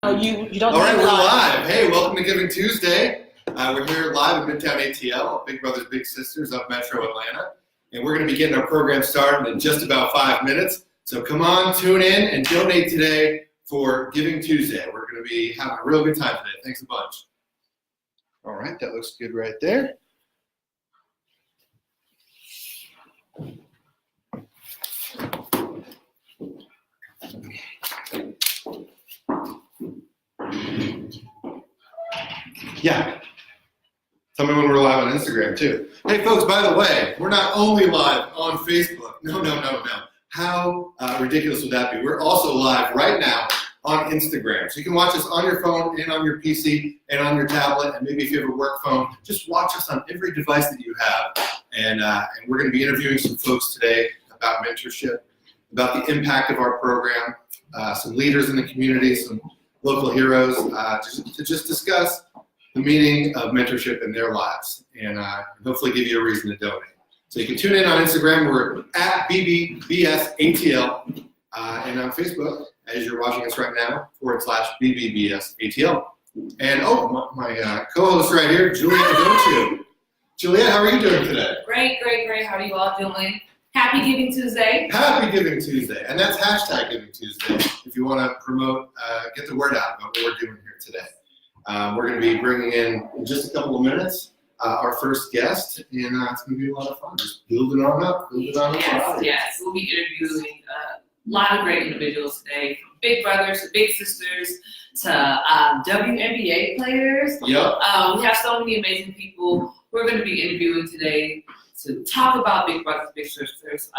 You don't. All right, we're live. Hey, welcome to Giving Tuesday. We're here live in Midtown ATL, Big Brothers Big Sisters of Metro Atlanta, and we're going to be getting our program started in just about 5 minutes. So come on, tune in and donate today for Giving Tuesday. We're going to be having a real good time today. Thanks a bunch. All right, that looks good right there. Yeah. Tell me when we're live on Instagram too. Hey folks, by the way, we're not only live on Facebook. No. How ridiculous would that be? We're also live right now on Instagram. So you can watch us on your phone and on your PC and on your tablet, and maybe if you have a work phone, just watch us on every device that you have. And we're going to be interviewing some folks today about mentorship, about the impact of our program, some leaders in the community, some local heroes, to just discuss the meaning of mentorship in their lives, and hopefully give you a reason to donate. So you can tune in on Instagram. We're at BBBSATL, and on Facebook, as you're watching us right now, /BBBSATL. And my co-host right here, Juliet Adochu. Juliet, how are you doing today? Great. How are you all doing? Happy Giving Tuesday. Happy Giving Tuesday. And that's hashtag Giving Tuesday if you want to promote, get the word out about what we're doing here today. We're going to be bringing in just a couple of minutes our first guest, and it's going to be a lot of fun. Just building on up. Yes. We'll be interviewing a lot of great individuals today, from big brothers to big sisters to WNBA players. Yep. We have so many amazing people we're going to be interviewing today to talk about big brothers, big sisters.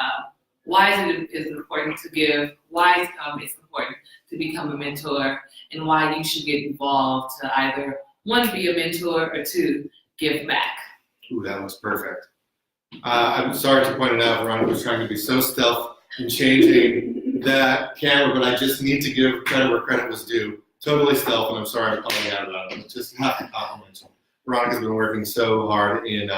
Why is it important to give? Why it's important to become a mentor, and why you should get involved to either, one, be a mentor, or two, give back. Ooh, that was perfect. I'm sorry to point it out, Veronica was trying to be so stealth in changing that camera, but I just need to give credit where credit was due. Totally stealth, and I'm sorry I'm calling out about it. Just have to compliment you. Veronica's been working so hard in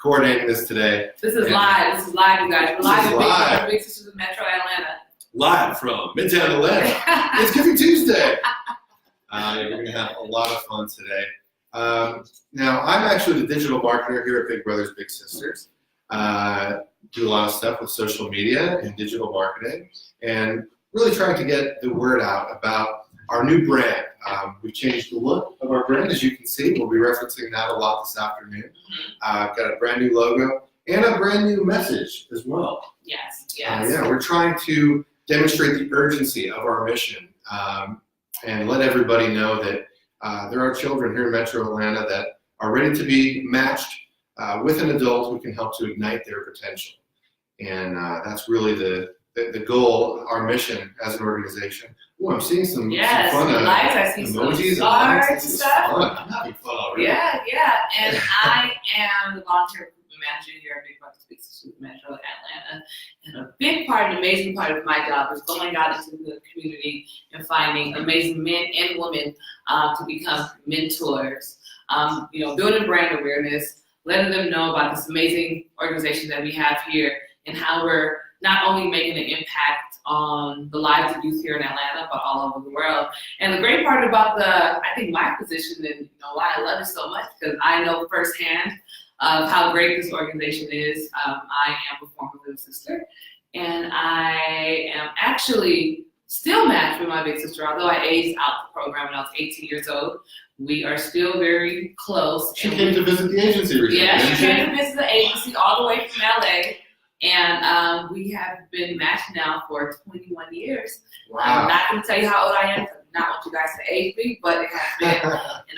coordinating this today. This is live, you guys. We're live at Big Sisters of Metro Atlanta. Live from Midtown Atlanta. It's Giving Tuesday. We're going to have a lot of fun today. Now, I'm actually the digital marketer here at Big Brothers Big Sisters. Do a lot of stuff with social media and digital marketing, and really trying to get the word out about our new brand. We've changed the look of our brand, as you can see. We'll be referencing that a lot this afternoon. Got a brand new logo and a brand new message as well. Yes. We're trying to demonstrate the urgency of our mission and let everybody know that there are children here in Metro Atlanta that are ready to be matched with an adult who can help to ignite their potential. And that's really the goal, our mission as an organization. Oh, I'm seeing some fun I see emojis some stars and stuff. I'm having fun already. Yeah. And I am the volunteer manager here at Big Brothers Big Sisters of Metro Atlanta. And a big part, an amazing part of my job is going out into the community and finding amazing men and women to become mentors. Building brand awareness, letting them know about this amazing organization that we have here and how we're not only making an impact on the lives of youth here in Atlanta, but all over the world. And the great part about my position, and why I love it so much, because I know firsthand of how great this organization is. I am a former little sister, and I am actually still matched with my big sister, although I aged out the program when I was 18 years old. We are still very close. She came to visit the agency recently. Yeah, she came to visit the agency all the way from LA. And we have been matched now for 21 years. Wow. I'm not going to tell you how old I am, because I not want you guys to age me, but it has been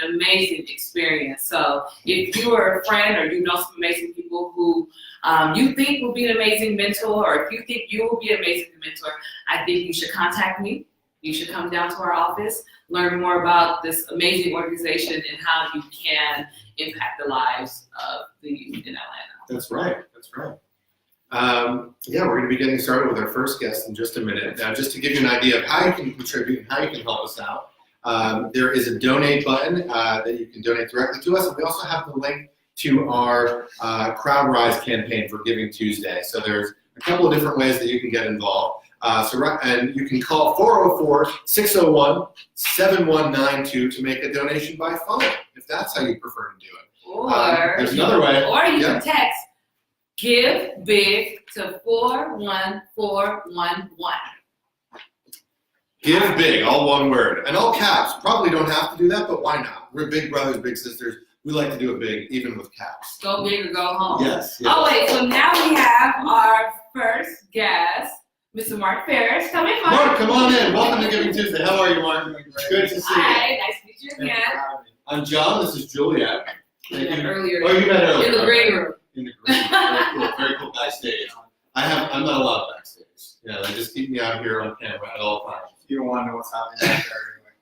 an amazing experience. So if you are a friend or you know some amazing people who you think will be an amazing mentor, or if you think you will be an amazing mentor, I think you should contact me. You should come down to our office, learn more about this amazing organization and how you can impact the lives of the youth in Atlanta. That's right. We're going to be getting started with our first guest in just a minute. Now, just to give you an idea of how you can contribute and how you can help us out, there is a donate button that you can donate directly to us, and we also have the link to our Crowd Rise campaign for Giving Tuesday. So there's a couple of different ways that you can get involved. And you can call 404-601-7192 to make a donation by phone, if that's how you prefer to do it. Or there's another way. Or you can text Give Big to 41411. Give big, all one word. And all caps. Probably don't have to do that, but why not? We're big brothers, big sisters. We like to do it big, even with caps. Go big or go home. Yes. Oh, wait, so now we have our first guest, Mr. Mark Ferris. Come in, Mark. Mark, come on in. Welcome to Giving Tuesday. How are you, Mark? Good to see you. Hi, nice to meet you again. I'm John. This is Juliet. Earlier. Oh, you met earlier. In the green room. In the green room. Very cool backstage. I'm not allowed backstage. Yeah, they just keep me out here on camera at all times. You don't want to know what's happening back there anyway.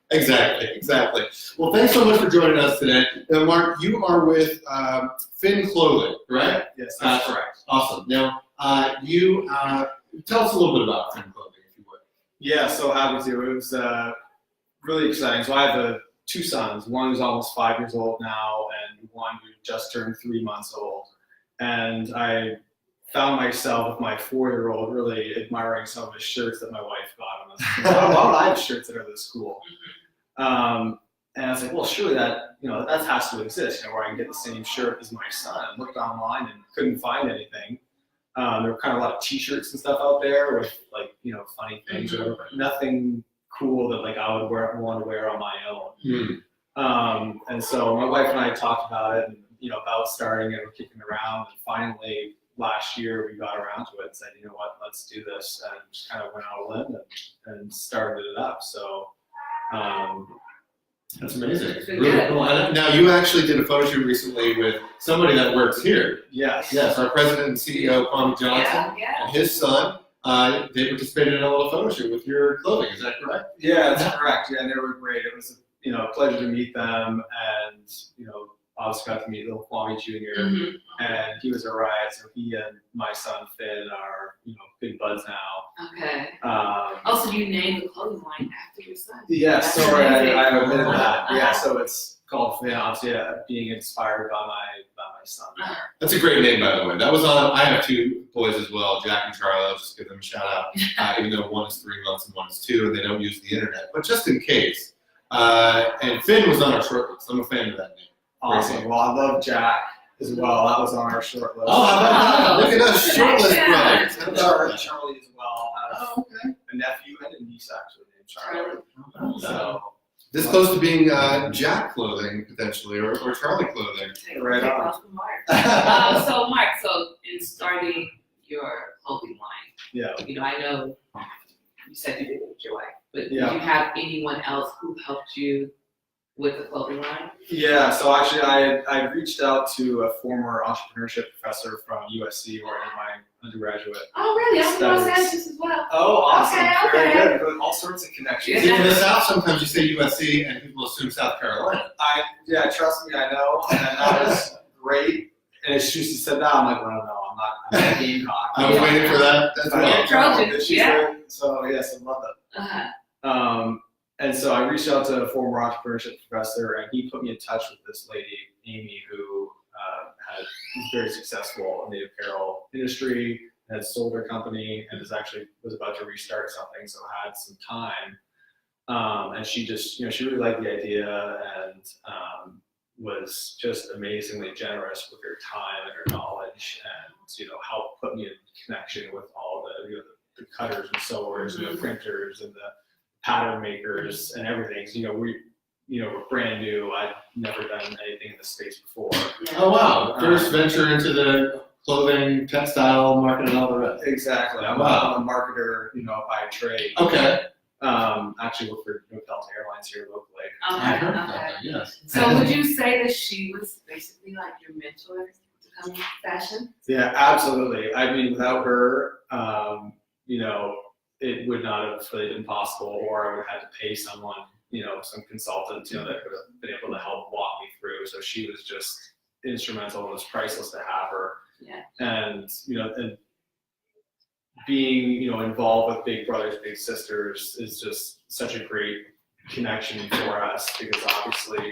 Exactly. Well, thanks so much for joining us today. Now, Mark, you are with Finn Clothing, correct? Yes, that's correct. Awesome. Now, you tell us a little bit about Finn Clothing, if you would. Yeah, so happy to. It was really exciting. So I have two sons. One who's almost 5 years old now, and one who just turned 3 months old. And I found myself with my 4-year-old really admiring some of his shirts that my wife got him. Why don't I have shirts that are this cool? And I was like, well, surely that has to exist, where I can get the same shirt as my son. I looked online and couldn't find anything. There were kind of a lot of T-shirts and stuff out there with funny things, or whatever, but nothing cool that I would want to wear on my own. And so my wife and I talked about it, and about starting it or kicking around, and finally last year we got around to it and said, you know what, let's do this, and just kind of went out on a limb and started it up. So that's amazing. Really cool. And now you actually did a photo shoot recently with somebody that works here. Yes, our president and CEO, Kwame Johnson, and his son. They participated in a little photo shoot with your clothing. Is that correct? Yeah, that's correct. Yeah, and they were great. It was a pleasure to meet them, and obviously got to meet little Kwame Jr. And he was a riot. So he and my son Finn are big buds now. Okay. Also, you named the clothing line after your son. Yeah, That's sorry, I omitted Wow. that. Yeah, so it's called Finn, obviously, being inspired by my son. That's a great name, by the way. That was on. I have 2 boys as well, Jack and Charlie. I'll just give them a shout out, even though one is 3 months and one is 2, and they don't use the internet. But just in case. And Finn was on our short list. I'm a fan of that name. Awesome. Well, I love Jack as well. That was on our short list. Oh, how about that? Look at us, short list brothers. How about Charlie, that? Charlie as well. I have okay. a nephew and a niece actually named Charlie. So This close to being Jack clothing potentially, or Charlie clothing. Right on. Mark. So Mark, in starting your clothing line, yeah. I know you said you did it with your wife, but Yeah. did you have anyone else who helped you with the clothing line? Yeah, so actually I reached out to a former entrepreneurship professor from USC where I did my undergraduate. Oh, really? I'm from Los studies. Angeles as well. Oh, awesome. Okay. Very good. All sorts of connections. See, in the South, sometimes you say USC and people assume South Carolina. Trust me, I know. And that was great. And as soon as she said that, I'm like, well, no, I'm not a Gamecock. I was waiting for that as well. Trojan, yeah. So, yes, I love it. Uh-huh. And so I reached out to a former entrepreneurship professor, and he put me in touch with this lady, Amy, who was very successful in the apparel industry, had sold her company, and was about to restart something, so had some time. And she just, she really liked the idea, and was just amazingly generous with her time and her knowledge, and helped put me in connection with all the cutters and sewers and the printers and the pattern makers and everything. So, we're brand new. I'd never done anything in this space before. Oh wow! First venture into the clothing, textile market, and all the rest. Exactly. I'm Wow. a marketer, by trade. Okay. Actually work for Delta Airlines here locally. I heard about that. Yes. So would you say that she was basically like your mentor to come to fashion? Yeah, absolutely. I mean, without her, it would not have really been possible, or I would have had to pay someone, some consultant, that could have been able to help walk me through. So she was just instrumental. It was priceless to have her. Yeah. And, and being, involved with Big Brothers, Big Sisters is just such a great connection for us, because obviously,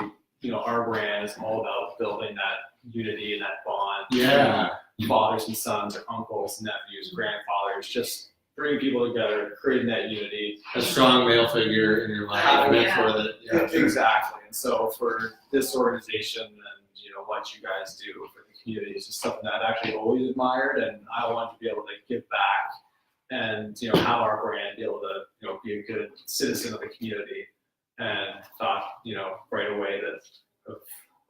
our brand is all about building that unity and that bond. Yeah. Fathers and sons, or uncles, nephews, grandfathers, just bringing people together, creating that unity. A strong male figure in your life, a mentor that. Yeah, Exactly. And so for this organization and what you guys do for the community is just something that I've actually always admired, and I want to be able to give back and have our brand be able to be a good citizen of the community. And thought right away that of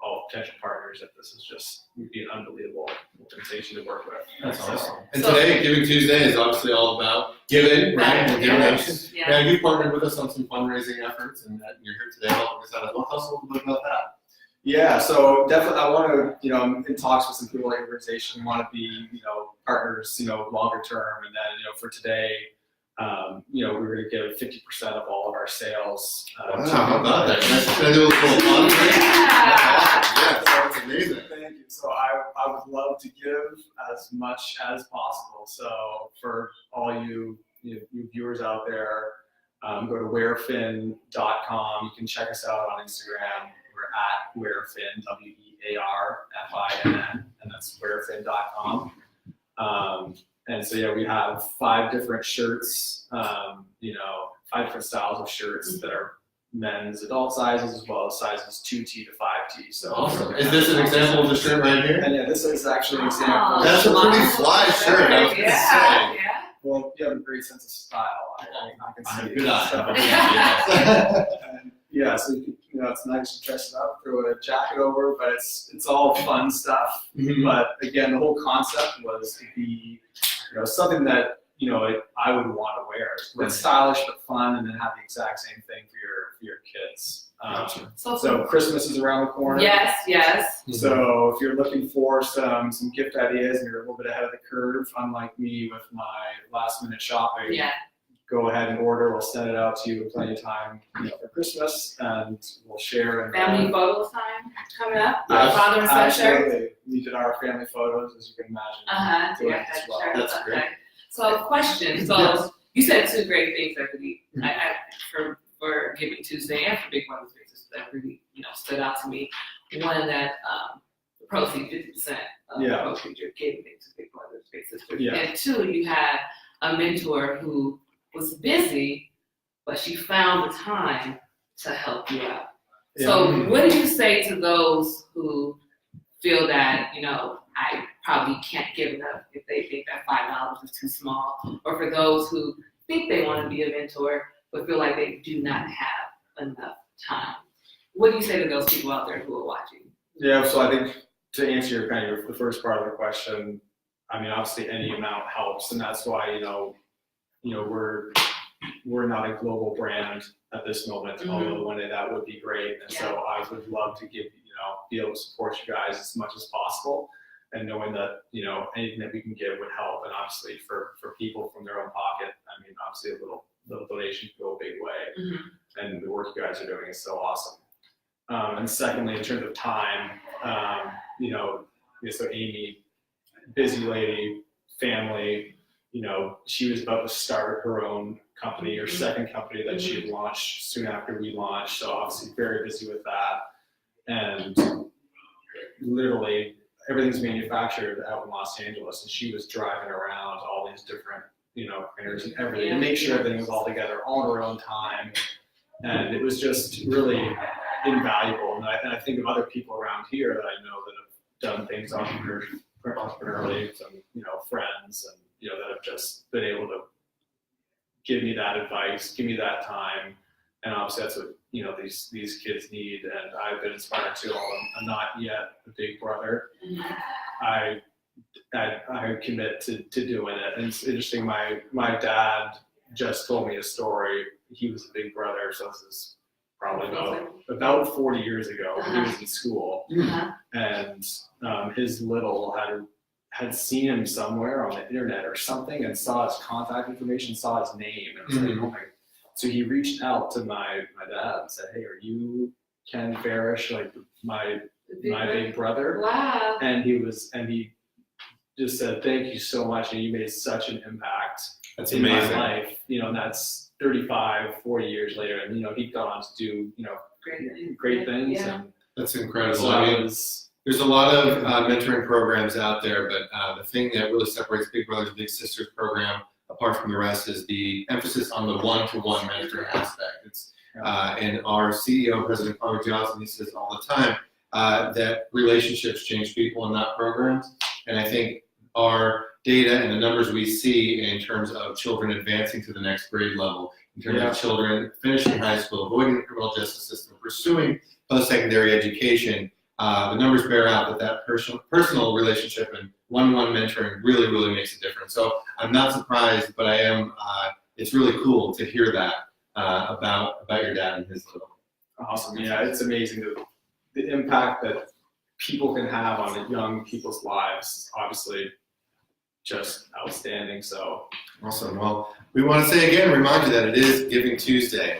all potential partners that this is just would be an unbelievable organization to work with. That's awesome. And today, Giving Tuesday is obviously all about giving, right? And donation. Yeah. You partnered with us on some fundraising efforts, and you're here today helping us out as well. Tell us a little bit about that. Yeah, so definitely I want to, I'm in talks with some people like the organization, want to be, partners, longer term. And then, for today, we're going to give 50% of all of our sales. Wow, how about that? Can I do a little fun? Yeah. That's amazing. Thank you. So I would love to give as much as possible. So for all you viewers out there, go to wearfin.com. You can check us out on Instagram. We're at wearfin, WEARFINN, and that's wearfin.com. And so we have 5 different shirts, 5 different styles of shirts that are men's adult sizes as well as sizes 2T to 5T. So awesome. Is this an example of the shirt right here? And this is actually an example. That's a pretty fly shirt. I was going to say. Yeah. Well, you have a great sense of style. I can see. Good eye. So it's nice to dress it up, throw a jacket over, but it's all fun stuff. Mm-hmm. But again, the whole concept was to be, something that I would want to wear. It's stylish but fun, and then have the exact same thing for your kids. So Christmas is around the corner. Yes. So if you're looking for some gift ideas and you're a little bit ahead of the curve, unlike me with my last minute shopping, go ahead and order. We'll send it out to you with plenty of time for Christmas, and we'll share. Family photos time coming up. Yes, Father and son shirt. absolutely. We did our family photos, as you can imagine. Doing it as well. That's great. So question. So you said 2 great things that really, for Giving Tuesday and for Big Brothers Spaces that really, stood out to me. One, that the proceeds, 50% of the proceeds you're giving to Big Brothers Spaces. And 2, you had a mentor who was busy, but she found the time to help you out. So what do you say to those who feel that, I probably can't give enough if they think that $5 is too small, or for those who think they want to be a mentor but feel like they do not have enough time? What do you say to those people out there who are watching? Yeah, so I think to answer the first part of the question, I mean, obviously any amount helps, and that's why, we're not a global brand at this moment, although one day that would be great. And so I would love to be able to support you guys as much as possible, and knowing that, anything that we can give would help. And obviously for people from their own pocket, I mean, obviously a little donation can go a big way. And the work you guys are doing is so awesome. And secondly, in terms of time, so Amy, busy lady, family, she was about to start her own company, her second company that she had launched soon after we launched. So obviously very busy with that. And literally everything's manufactured out in Los Angeles, and she was driving around all these different, printers and everything to make sure everything was all together on her own time. And it was just really invaluable. And I think of other people around here that I know that have done things entrepreneurially, some, friends, and, that have just been able to give me that advice, give me that time. And obviously that's what, these kids need. And I've been inspired to. I'm not yet a big brother. I commit to doing it. And it's interesting, my dad just told me a story. He was a big brother, so this is probably about 40 years ago when he was in school. And his little had seen him somewhere on the internet or something, and saw his contact information, saw his name, and was like, oh my. So he reached out to my dad and said, hey, are you Ken Farish, like my big brother? Wow. And he just said, thank you so much, and you made such an impact in my life. And that's 35, 40 years later, and he gone on to do great things. Yeah. And that's incredible. So I mean, there's a lot of mentoring programs out there, but the thing that really separates Big Brothers Big Sisters program apart from the rest, is the emphasis on the one-to-one mentoring aspect. It's and our CEO, President Carter Johnson, he says all the time that relationships change people and not programs. And I think our data and the numbers we see in terms of children advancing to the next grade level, in terms of children finishing high school, avoiding the criminal justice system, pursuing post-secondary education, the numbers bear out that personal relationship and one-on-one mentoring really, really makes a difference. So I'm not surprised, but I am. It's really cool to hear that about your dad and his little. Awesome. Yeah, it's amazing the impact that people can have on young people's lives is obviously just outstanding. So awesome. Well, we want to say again, remind you that it is Giving Tuesday.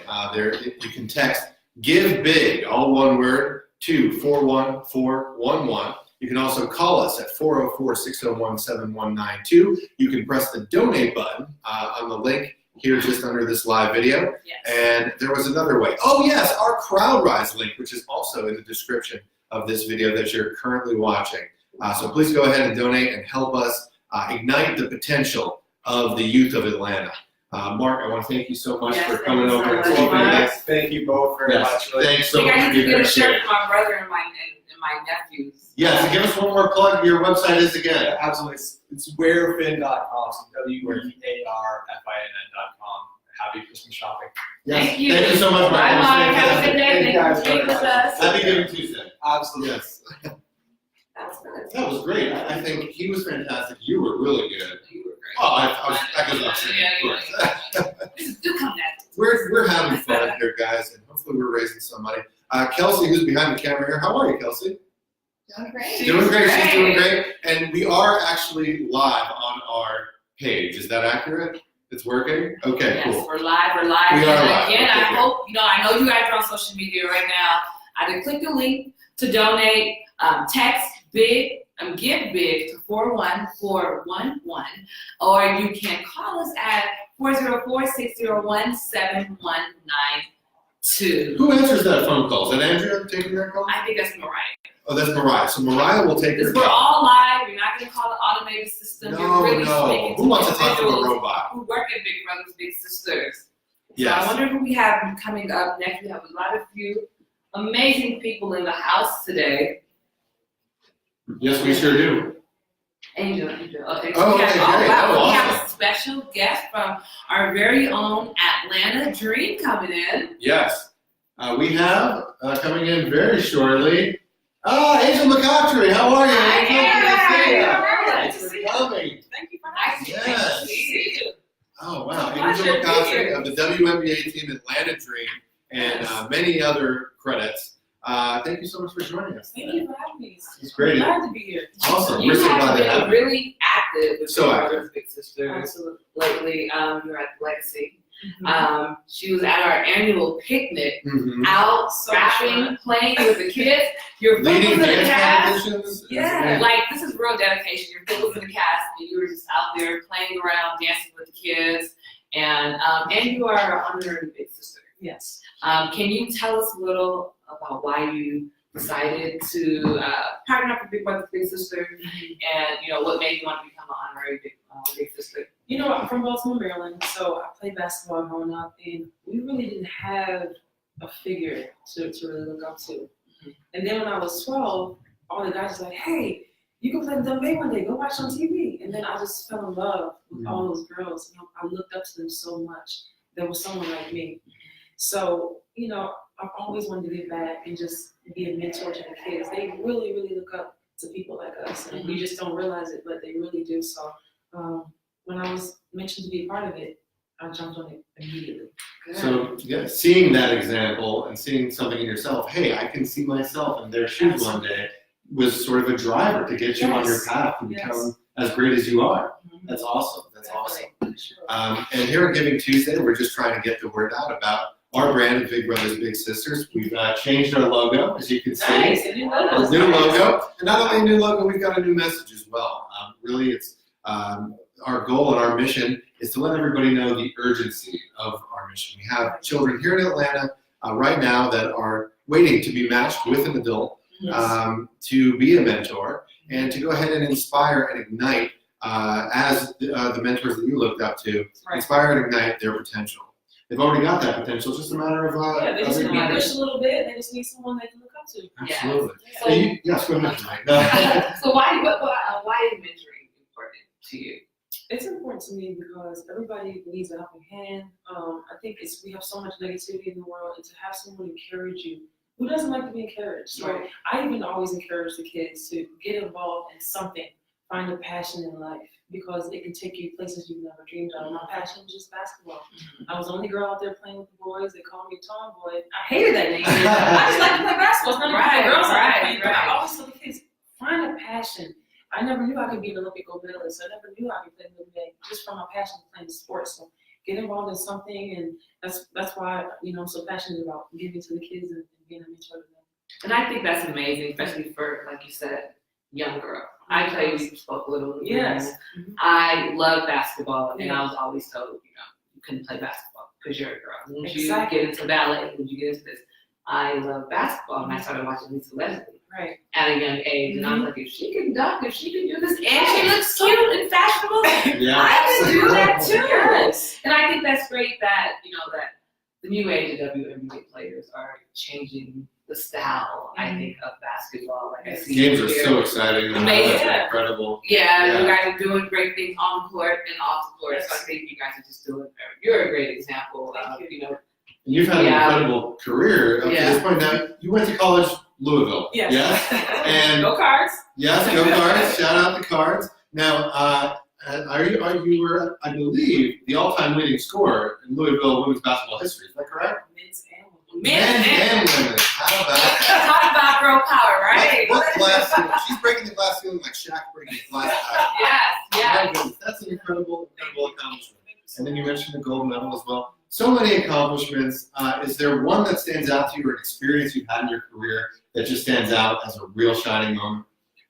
You can text "Give Big," all one word, to 41411. You can also call us at 404-601-7192. You can press the donate button on the link here just under this live video. Yes. And there was another way. Oh yes, our CrowdRise link, which is also in the description of this video that you're currently watching. So please go ahead and donate and help us ignite the potential of the youth of Atlanta. Mark, I want to thank you so much for coming over and talking to us. Thank you both very much. Thanks so I much think I for need to being get a here. shirt for my brother and my nephews. Yeah, so give us one more plug. Your website is again. Yeah, absolutely. It's wearfin.com. So wearfin.com. Happy Christmas shopping. Yes. Thank you. Thank you so much, Mark. Bye, Mark. Have a good day. Thank you Thank guys you for being with us. Happy Giving Tuesday. Absolutely. Yes. That's good. That was great. I think he was fantastic. You were really good. You were great. Oh, I goes without saying, of course. Do come back. We're having fun here, guys, and hopefully we're raising some money. Kelsey, who's behind the camera here, how are you, Kelsey? Doing great. Doing great. She's doing great. And we are actually live on our page. Is that accurate? It's working? Okay, Yes, cool. we're live. We are And live. again, Okay, I good. hope, I know you guys are on social media right now. Either click the link to donate, text give big to 41411, or you can call us at 404-601-7192. Who answers that phone call? Is that Andrea taking that call? I think that's Mariah. Oh, that's Mariah. So Mariah will take your Because we're call. all live. You're not going to call the automated system. You're No, really no. speaking Who wants to talk to a individuals robot? who work at Big Brothers Big Sisters. Yes. So I wonder who we have coming up next. We have a lot of you amazing people in the house today. Yes, we sure do. Angel. Okay. Oh, we okay, have, great. wow, Oh, we have awesome. a special guest from our very own Atlanta Dream coming in. Yes. We have coming in very shortly. Angel McCautry, how are you? Hi, Angel? Angel. Good to see you. How are you? Thanks for coming. Thank you for Nice to Yes. see you. Oh, wow. Pleasure Angel to be McCautry here. of the WNBA team Atlanta Dream and many other credits. Thank you so much for joining us. Thank you for having me. It's great. Glad to be here. Awesome. You We're so have glad to have been you. really active with So Big active. Brothers Big Sisters Absolutely. lately. You're at Legacy. She was at our annual picnic, Mm-hmm. out rapping, playing with the kids. Your foot was Leading in the dance cast. competitions. Yeah, like this is real dedication. Your foot was in the cast, and you were just out there playing around, dancing with the kids, and you are an honorary Big Sister. Yes. Can you tell us a little about why you decided to partner up with Big Brothers Big Sister, and what made you want to become an honorary Big Sister? You know, I'm from Baltimore, Maryland, so I played basketball growing up, and we really didn't have a figure to really look up to. And then when I was 12, all the guys were like, hey, you can play the WNBA one day, go watch on TV. And then I just fell in love with all those girls. I looked up to them so much. There was someone like me. So, I've always wanted to give back and just be a mentor to the kids. They really, really look up to people like us. And you just don't realize it, but they really do. So when I was mentioned to be a part of it, I jumped on it immediately. So, yeah, seeing that example and seeing something in yourself, hey, I can see myself in their shoes one day, was sort of a driver to get you on your path and become as great as you are. That's awesome. That's awesome. And here at Giving Tuesday, we're just trying to get the word out about our brand of Big Brothers Big Sisters. We've changed our logo, as you can see. Nice, a new logo. A new logo. And not only a new logo, we've got a new message as well. Really, it's our goal and our mission is to let everybody know the urgency of our mission. We have children here in Atlanta right now that are waiting to be matched with an adult, to be a mentor, and to go ahead and inspire and ignite as the mentors that you looked up to, Right. inspire and ignite their potential. They've already got that potential. It's just a matter of Yeah, they just of need to igniting. push a little bit. They just need someone they can look up to. Absolutely. Yeah. So- Yes, go ahead, Mike. No. So why is mentoring important to you? It's important to me because everybody needs a helping hand. I think we have so much negativity in the world, and to have someone encourage you. Who doesn't like to be encouraged? So Right. I even always encourage the kids to get involved in something, find a passion in life, because it can take you places you've never dreamed of. My passion was just basketball. I was the only girl out there playing with the boys. They called me a tomboy. I hated that name. I just like to play basketball. It's not even Right, for girls. right, But I right. always tell the kids, find a passion. I never knew I could be an Olympic gold medalist. I never knew I could play in the NBA just from my passion for playing sports. So get involved in something, and that's why I'm so passionate about giving to the kids and being a mentor to them. And I think that's amazing, especially for, like you said, young girl. I played, we spoke a little. Yes. I love basketball, and I was always told, you couldn't play basketball because you're a girl. Once Exactly. you get into ballet, when you get into this, I love basketball, and I started watching Lisa Leslie Right. at a young age, and I was like, if she can dunk, if she can do this, and she looks cute and fashionable, I can do that too. Yes. And I think that's great that that the new age of WNBA players are changing the style, I think, of basketball. Like I see Games are here. so exciting. The Amazing. highlights are incredible. Yeah, you Yeah. guys are doing great things on the court and off the court. So I think you guys are just doing. You're a great example of You've had an Yeah. incredible career up to Yeah. this point. Now, you went to college, Louisville. Yes. Yes? And Go Cards. yes, go Cards. Shout out the Cards. Now, you were, I believe, the all-time leading scorer in Louisville women's basketball history. Is that correct? Men's and Men and women. How about that? Talk about girl power, right? What glass ceiling? She's breaking the glass ceiling like Shaq breaking the glass tile. Yes, My yes. goodness, that's an incredible accomplishment. And then you mentioned the gold medal as well. So many accomplishments. Is there one that stands out to you, or an experience you've had in your career that just stands out as a real shining moment?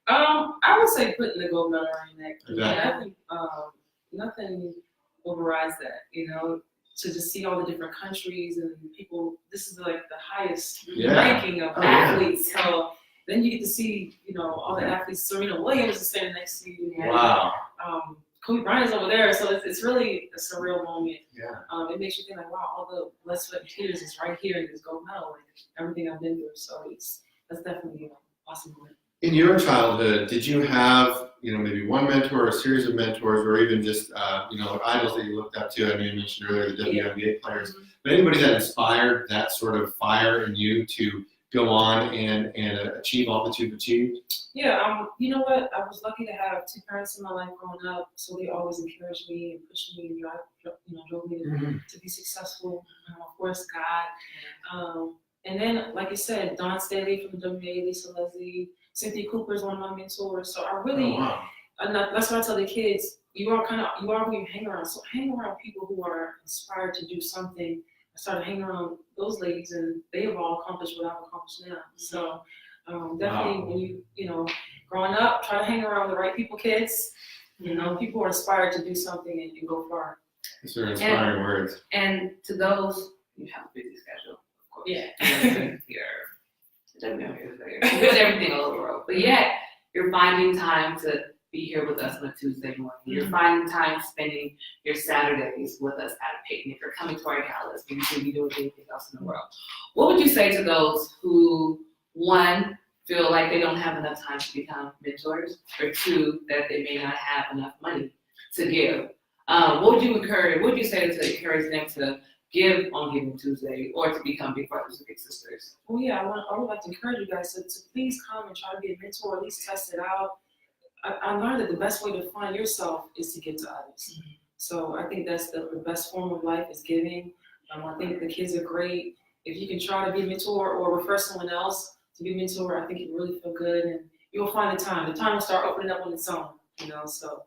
I would say putting the gold medal around your neck. Okay. I think nothing overrides that. To just see all the different countries and people. This is like the highest Yeah. ranking of Oh, yeah. athletes. So then you get to see, all the athletes. Serena Williams is standing next to you. And, Wow. Kobe Bryant is over there. So it's really a surreal moment. Yeah. It makes you think like, wow, all the blood, sweat, and tears is right here in this gold medal, like everything I've been through. So that's definitely an awesome moment. In your childhood, did you have, maybe one mentor, or a series of mentors, or even just, idols that you looked up to? I know you mentioned earlier the WNBA players, but anybody that inspired that sort of fire in you to go on and achieve all that you've achieved? Yeah, you know what? I was lucky to have two parents in my life growing up, so they always encouraged me and pushed me and drove me to be successful. Of course, God. And then, like you said, Dawn Staley from the WNBA, Lisa Leslie, Cynthia Cooper is one of my mentors. So I really, Oh, wow. and that's why I tell the kids, you are who you hang around. So hang around people who are inspired to do something. I started hanging around those ladies, and they have all accomplished what I've accomplished now. So definitely, Wow. when you growing up, try to hang around the right people, kids. People are inspired to do something and go far. These are inspiring words. And to those, you have a busy schedule, of course. Yeah. You're doing everything all over the world. But yet, you're finding time to be here with us on a Tuesday morning. You're finding time spending your Saturdays with us at a picnic or coming to our galas when you could be doing anything else in the world. What would you say to those who, one, feel like they don't have enough time to become mentors, or two, that they may not have enough money to give? What would you say to encourage them to give on Giving Tuesday, or to become big brothers and big sisters? Well, yeah, I would like to encourage you guys to please come and try to be a mentor, or at least test it out. I learned that the best way to find yourself is to give to others. So I think that's the best form of life is giving. I think the kids are great. If you can try to be a mentor or refer someone else to be a mentor, I think you really feel good, and you'll find the time. The time will start opening up on its own, so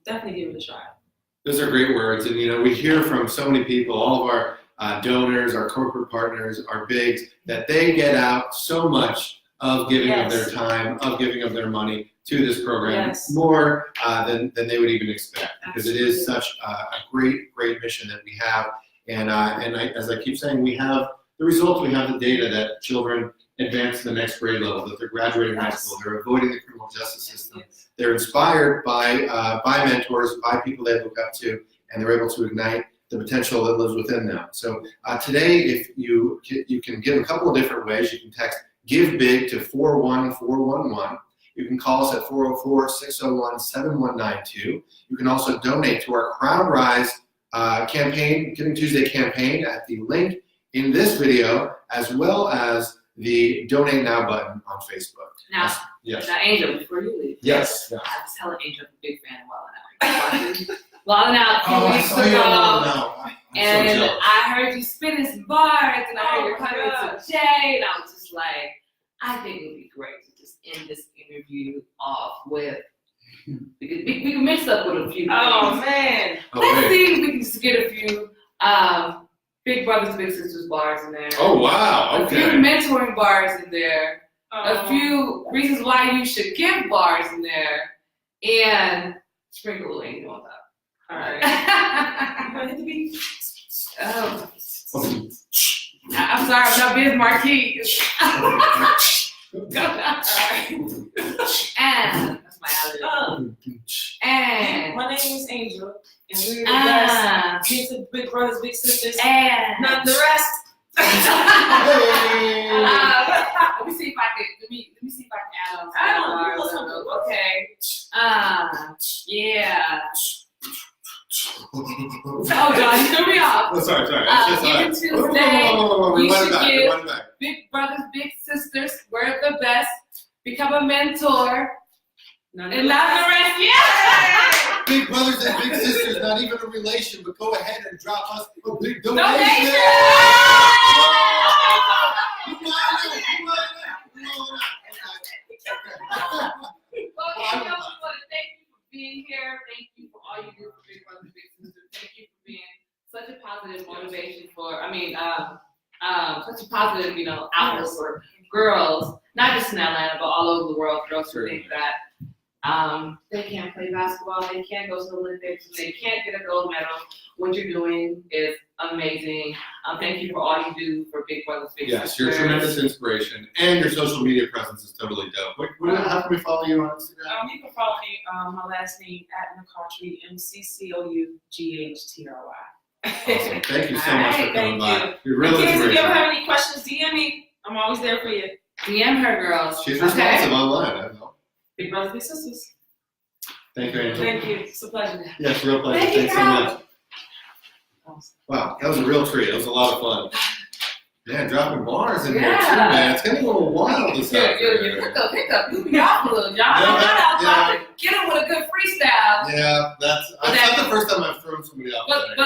definitely give it a try. Those are great words, and we hear from so many people, all of our donors, our corporate partners, our bigs, that they get out so much of giving of their time, of giving of their money to this program, more than they would even expect, because it is such a great mission that we have, and as I keep saying, we have the results, we have the data that children advance to the next grade level, that they're graduating high school, they're avoiding the criminal justice system. They're inspired by mentors, by people they look up to, and they're able to ignite the potential that lives within them. So today, if you can give a couple of different ways. You can text Give Big to 41411. You can call us at 404-601-7192. You can also donate to our Crown Rise campaign, Giving Tuesday campaign at the link in this video, as well as the Donate Now button on Facebook. Now, Yes. now, Angel, before you leave, Yes. I was telling Angel I'm a big fan of Wildin' Out. Wildin' Out a few I weeks saw you ago. I'm And so jealous. I heard you spinning some bars, and I heard you Oh my coming gosh. to Jay, and I was just like, I think it would be great to just end this interview off with, we can mix up with a few Oh things. man. Let's wait. see if we can just get a few Big Brothers, Big Sisters bars in there. Oh, wow. A few Okay. mentoring bars in there. A Oh. few reasons why you should give bars in there. And sprinkle a little angel on top. All right. I'm Want it to be? sorry, I'm not Biz Marquis. And that's my allergy. And My name is Angel, and we're the best. Kids of Big Brothers, Big Sisters. and Not the rest. let me see if I can. Let me see if I can add on. To Add on. that What's bar. up? Okay. Yeah. Oh God, you threw me off. Oh, sorry. Giving It's just, Tuesday. we You went should back. give- We went back. Big brothers, big sisters. We're the best. Become a mentor. None And not the rest. Yeah. Big brothers and big sisters, not even a relation, but go ahead and drop us a big donation. Donation. Well, Angel, we want to thank you for being here. Thank you for all you do for Big Brothers Big Sisters. Thank you for being such a positive motivation such a positive, outlet for girls, not just in Atlanta, but all over the world. Girls who think that they can't play basketball, they can't go to the Olympics, they can't get a gold medal. What you're doing is amazing. Thank you for all you do for Big Brothers Big Yes, Sisters. you're a tremendous inspiration, and your social media presence is totally dope. How can we follow you on Instagram? You can follow me, my last name @McCaughtry, McCoughtry. Awesome. Thank you so All much right, for coming thank by. You're And really kids, if you ever inspirational. have any questions, DM me. I'm always there for you. DM her, girls. She's Okay. responsive online, I know. Big Brothers, Big Sisters. Thank you, Angel. Thank you. It's a pleasure. Yes, real pleasure. Thank you, Thanks so girl. much. Wow, that was a real treat. It was a lot of fun. Man, dropping bars in here too, Yeah. man. It's getting a little wild this afternoon. Hiccup. You be off a little, y'all. Yeah. Get him with a good freestyle. Yeah, that's not the first time I've thrown somebody off. But there.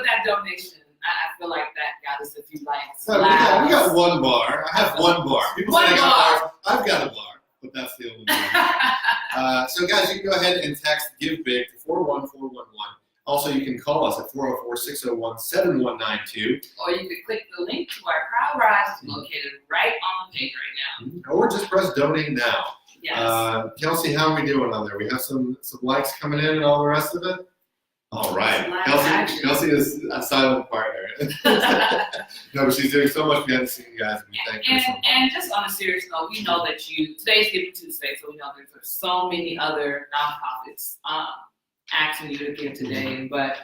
that donation, I feel like that got us a few likes. No, we got one bar. I have one bar. People say I One got bars. I've got a bar, but that's the only bar. So guys, you can go ahead and text Give Big to 41411. Also, you can call us at 404-601-7192. Or you could click the link to our Crowd Rise. It's located right on the page right now. Or just press Donate Now. Yes. Kelsey, how are we doing on there? We have some likes coming in and all the rest of it? All right. Live action. Kelsey is a silent partner. No, but she's doing so much behind the scenes, guys. And we thank you so much. And just on a serious note, we know that today's Giving Tuesday, so we know there's so many other nonprofits asking you to give today. But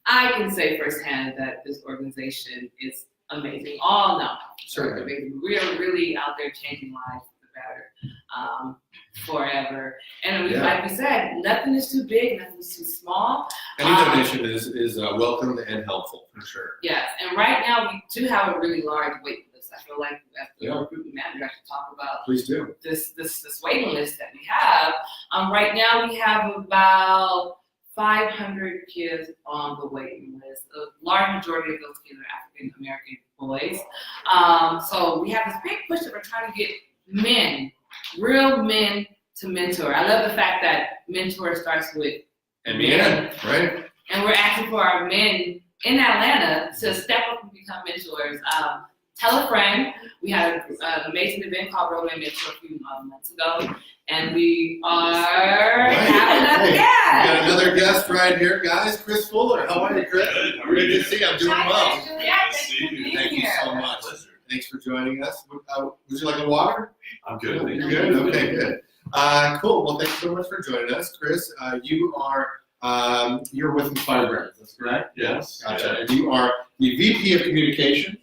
I can say firsthand that this organization is amazing. All nonprofits are Sure. amazing. We are really out there changing lives for the better forever. And like we said, nothing is too big, nothing is too small. Any donation is welcome and helpful, for sure. Yes, and right now we do have a really large waiting list. I feel like as the recruitment manager, I should talk about Please do. this waiting list that we have. Right now we have about 500 kids on the waiting list. A large majority of those kids are African American boys. So we have this big push that we're trying to get men, real men, to mentor. I love the fact that mentor starts with And men, right? and we're asking for our men in Atlanta to step up and become mentors. Tell a friend. We had an amazing event called Real Men Mentor a few months ago, and we are having another We guest. got another guest right here, guys. Chris Fuller. How are you, Chris? Good. How are Good you? to see you. I'm doing Hi, well. Christian. Yeah, thanks for being Thank you here. so much. Pleasure. thanks for joining us. Would you like a water? I'm good. Thank You're you. good? Okay, good. Cool. Well, thanks so much for joining us. Chris, you are, you're with Firebrands, that's correct? Yes. Gotcha. Yeah. And you are the VP of Communication.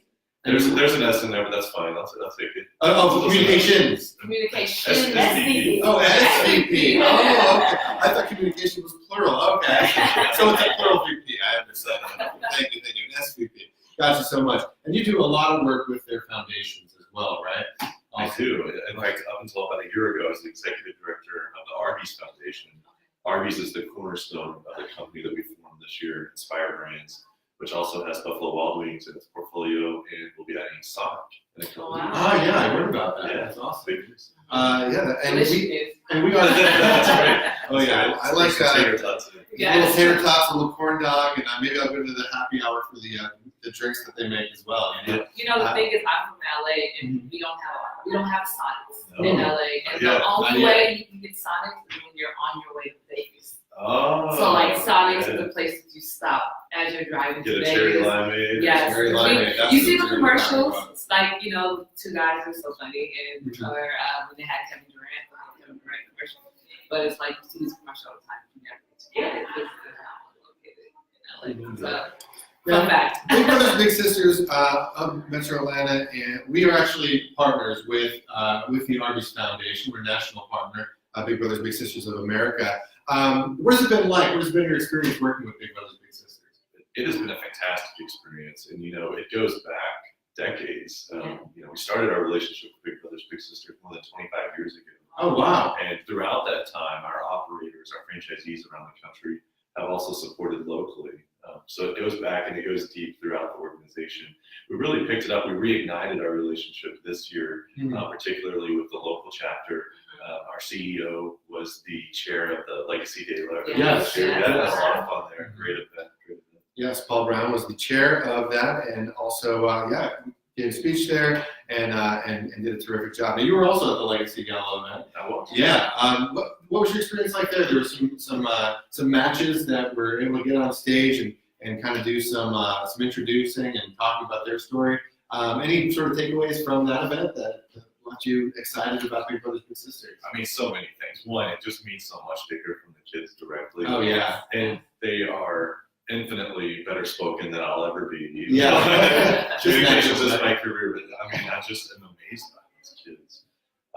There's an S in there, but that's fine. I'll take it. Oh, communications. Communication. SVP. Oh, SVP. Oh, okay. I thought communication was plural. Okay. So it's a plural VP. I understand. Thank you. An SVP. Gotcha so much. And you do a lot of work with their foundations as well, right? I do. In fact, up until about a year ago, I was the executive director of the Arby's Foundation. Arby's is the cornerstone of the company that we formed this year, Inspire Brands, which also has Buffalo Wild Wings in its portfolio, and we'll be adding Sonic in a couple of Wow. years. Ah, yeah, I heard about that. Yeah, That's awesome. big news. Yeah, and we are. That's right. Oh yeah, I like Some tater tots in it. Yeah. little tater tots, a little corn dog, and maybe I'll go to the happy hour for the drinks that they make as well. You know? You know, the thing is, I'm from LA, and we don't have Sonics in No. LA, and Yeah, the only not way you can get Sonics is when you're on your way to Vegas. Oh. So like Sonics yeah. is the place that you stop as you're driving Get to a Vegas. cherry limeade. Yes, Cherry limeade, that's you see the the cherry commercials, limeade. it's like, you know, two guys are so funny, and Mhm. or when they had Kevin Durant, commercial. But it's like you see this commercial all the time. You never get to get it because they're not located in LA. So, Yeah. fun fact. Big Brothers Big Sisters of Metro Atlanta, and we are actually partners with the Arby's Foundation. We're a national partner, Big Brothers Big Sisters of America. What has it been like? What has been your experience working with Big Brothers Big Sisters? It has been a fantastic experience, and it goes back decades. We started our relationship with Big Brothers Big Sisters more than 25 years ago. Oh wow! And throughout that time, our operators, our franchisees around the country have also supported locally. So it goes back and it goes deep throughout the organization. We really picked it up. We reignited our relationship this year, particularly with the local chapter. Our CEO was the chair of the Legacy Day. Yes. We had a lot of fun there. Great event. Yes, Paul Brown was the chair of that, and also gave a speech there and did a terrific job. Now you were also at the Legacy Gala event. I was. Yeah. What was your experience like there? There were some matches that were able to get on stage and kind of do some introducing and talking about their story. Any sort of takeaways from that event that got you excited about Big Brothers Big Sisters? I mean, so many things. One, it just means so much to hear from the kids directly. Oh yeah. And they are infinitely better spoken than I'll ever be. Yeah. Just Communications naturally. is my career, but I mean, I just am amazed by these kids.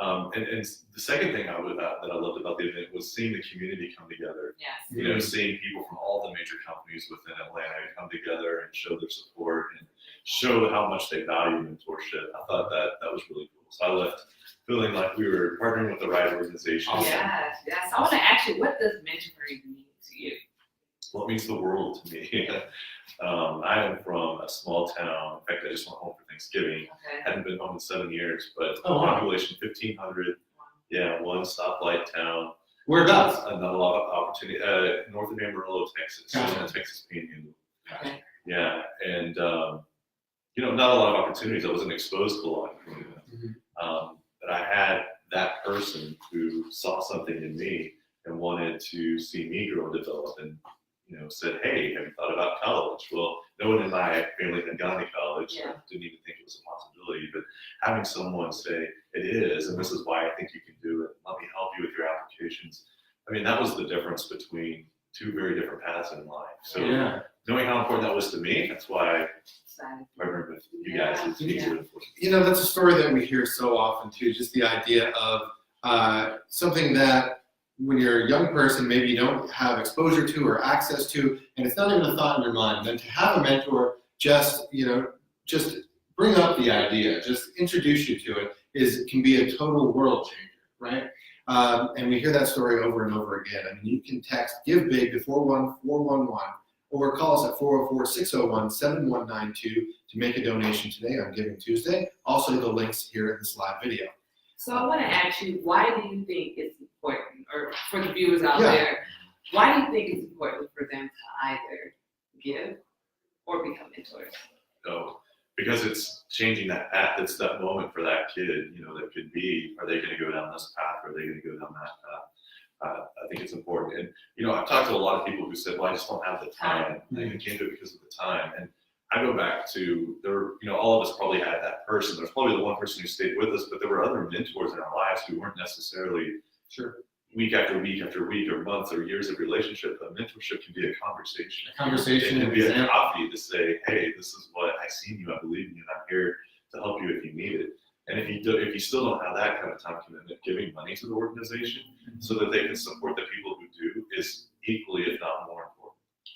And the second thing that I loved about the event was seeing the community come together. Yes. Seeing people from all the major companies within Atlanta come together and show their support and show how much they value mentorship. I thought that was really cool. So I left feeling like we were partnering with the right organization. Awesome. Yes. I want to ask you, what does mentoring mean to you? Well, it means the world to me. I am from a small town. In fact, I just went home for Thanksgiving. Okay. Hadn't been home in 7 years, but Oh, wow. population 1,500. Yeah, one stoplight town. Whereabouts? Not a lot of opportunity. North of Amarillo, Texas. Gotcha. In the Texas Panhandle. Okay. Yeah, and not a lot of opportunities. I wasn't exposed to a lot of them. But I had that person who saw something in me and wanted to see me grow and develop, and said, "Hey, have you thought about college?" Well, no one in my family had gone to college. Yeah. I didn't even think it was a possibility. But having someone say, "It is, and this is why I think you can do it. Let me help you with your applications." I mean, that was the difference between two very different paths in life. So Yeah. knowing how important that was to me, that's why Excited. I remember with you guys is Yeah. easier to enforce. That's a story that we hear so often too. Just the idea of something that when you're a young person, maybe you don't have exposure to or access to, and it's not even a thought in your mind. Then to have a mentor just bring up the idea, just introduce you to it can be a total world changer, right? And we hear that story over and over again. I mean, you can text Give Big to 41411 or call us at 404-601-7192 to make a donation today on Giving Tuesday. Also, the links here in this live video. So I want to ask you, why do you think it's important, or for the viewers out Yeah. there, why do you think it's important for them to either give or become mentors? So, because it's changing that path. It's that moment for that kid, that could be, are they going to go down this path or are they going to go down that path? I think it's important. And, I've talked to a lot of people who said, well, I just don't have the time. I can't do it because of the time. And I go back to there. All of us probably had that person. There's probably the one person who stayed with us, but there were other mentors in our lives who weren't necessarily week after week after week or months or years of relationship. But mentorship can be a conversation. Conversation It can be a example. coffee to say, hey, this is what I see in you. I believe in you, and I'm here to help you if you need it. And if you still don't have that kind of time commitment, giving money to the organization so that they can support the people who do is equally, if not more important.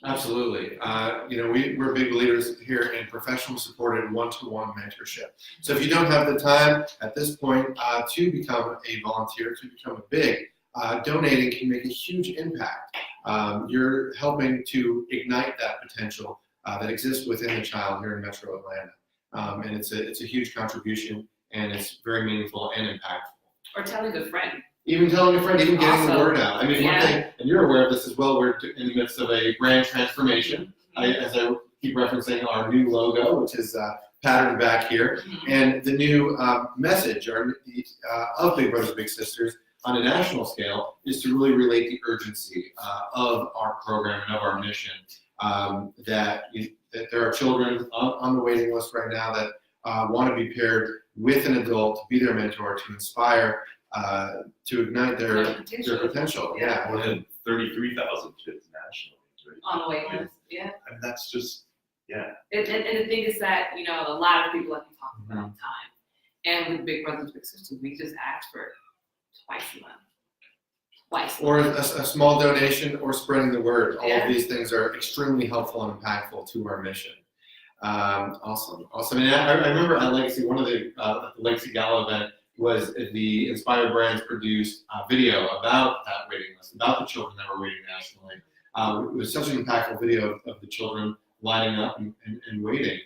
Absolutely. We're big believers here in professional supported one-to-one mentorship. So if you don't have the time at this point to become a volunteer, to become a big, donating can make a huge impact. You're helping to ignite that potential that exists within the child here in Metro Atlanta. And it's a huge contribution, and it's very meaningful and impactful. Or telling a friend. Even telling a friend, even getting the Also, word out. I mean, one thing, and you're aware of this as well, we're in the midst of a brand transformation. As I keep referencing our new logo, which is patterned back here, and the new message of Big Brothers Big Sisters on a national scale is to really relate the urgency of our program and of our mission. That there are children on the waiting list right now that want to be paired with an adult to be their mentor, to inspire, to ignite their potential. Yeah. More than 33,000 kids nationally. Right? On the wait list, yeah. I mean, that's just, yeah. And the thing is that, a lot of people like to talk about time. And with Big Brothers Big Sisters, we just ask for twice a month. Or a small donation or spreading the word. All Yeah. of these things are extremely helpful and impactful to our mission. Awesome. And I remember at Legacy, one of the Legacy Gala event was the Inspired Brands produced a video about that waiting list, about the children that were waiting nationally. It was such an impactful video of the children lining up and waiting.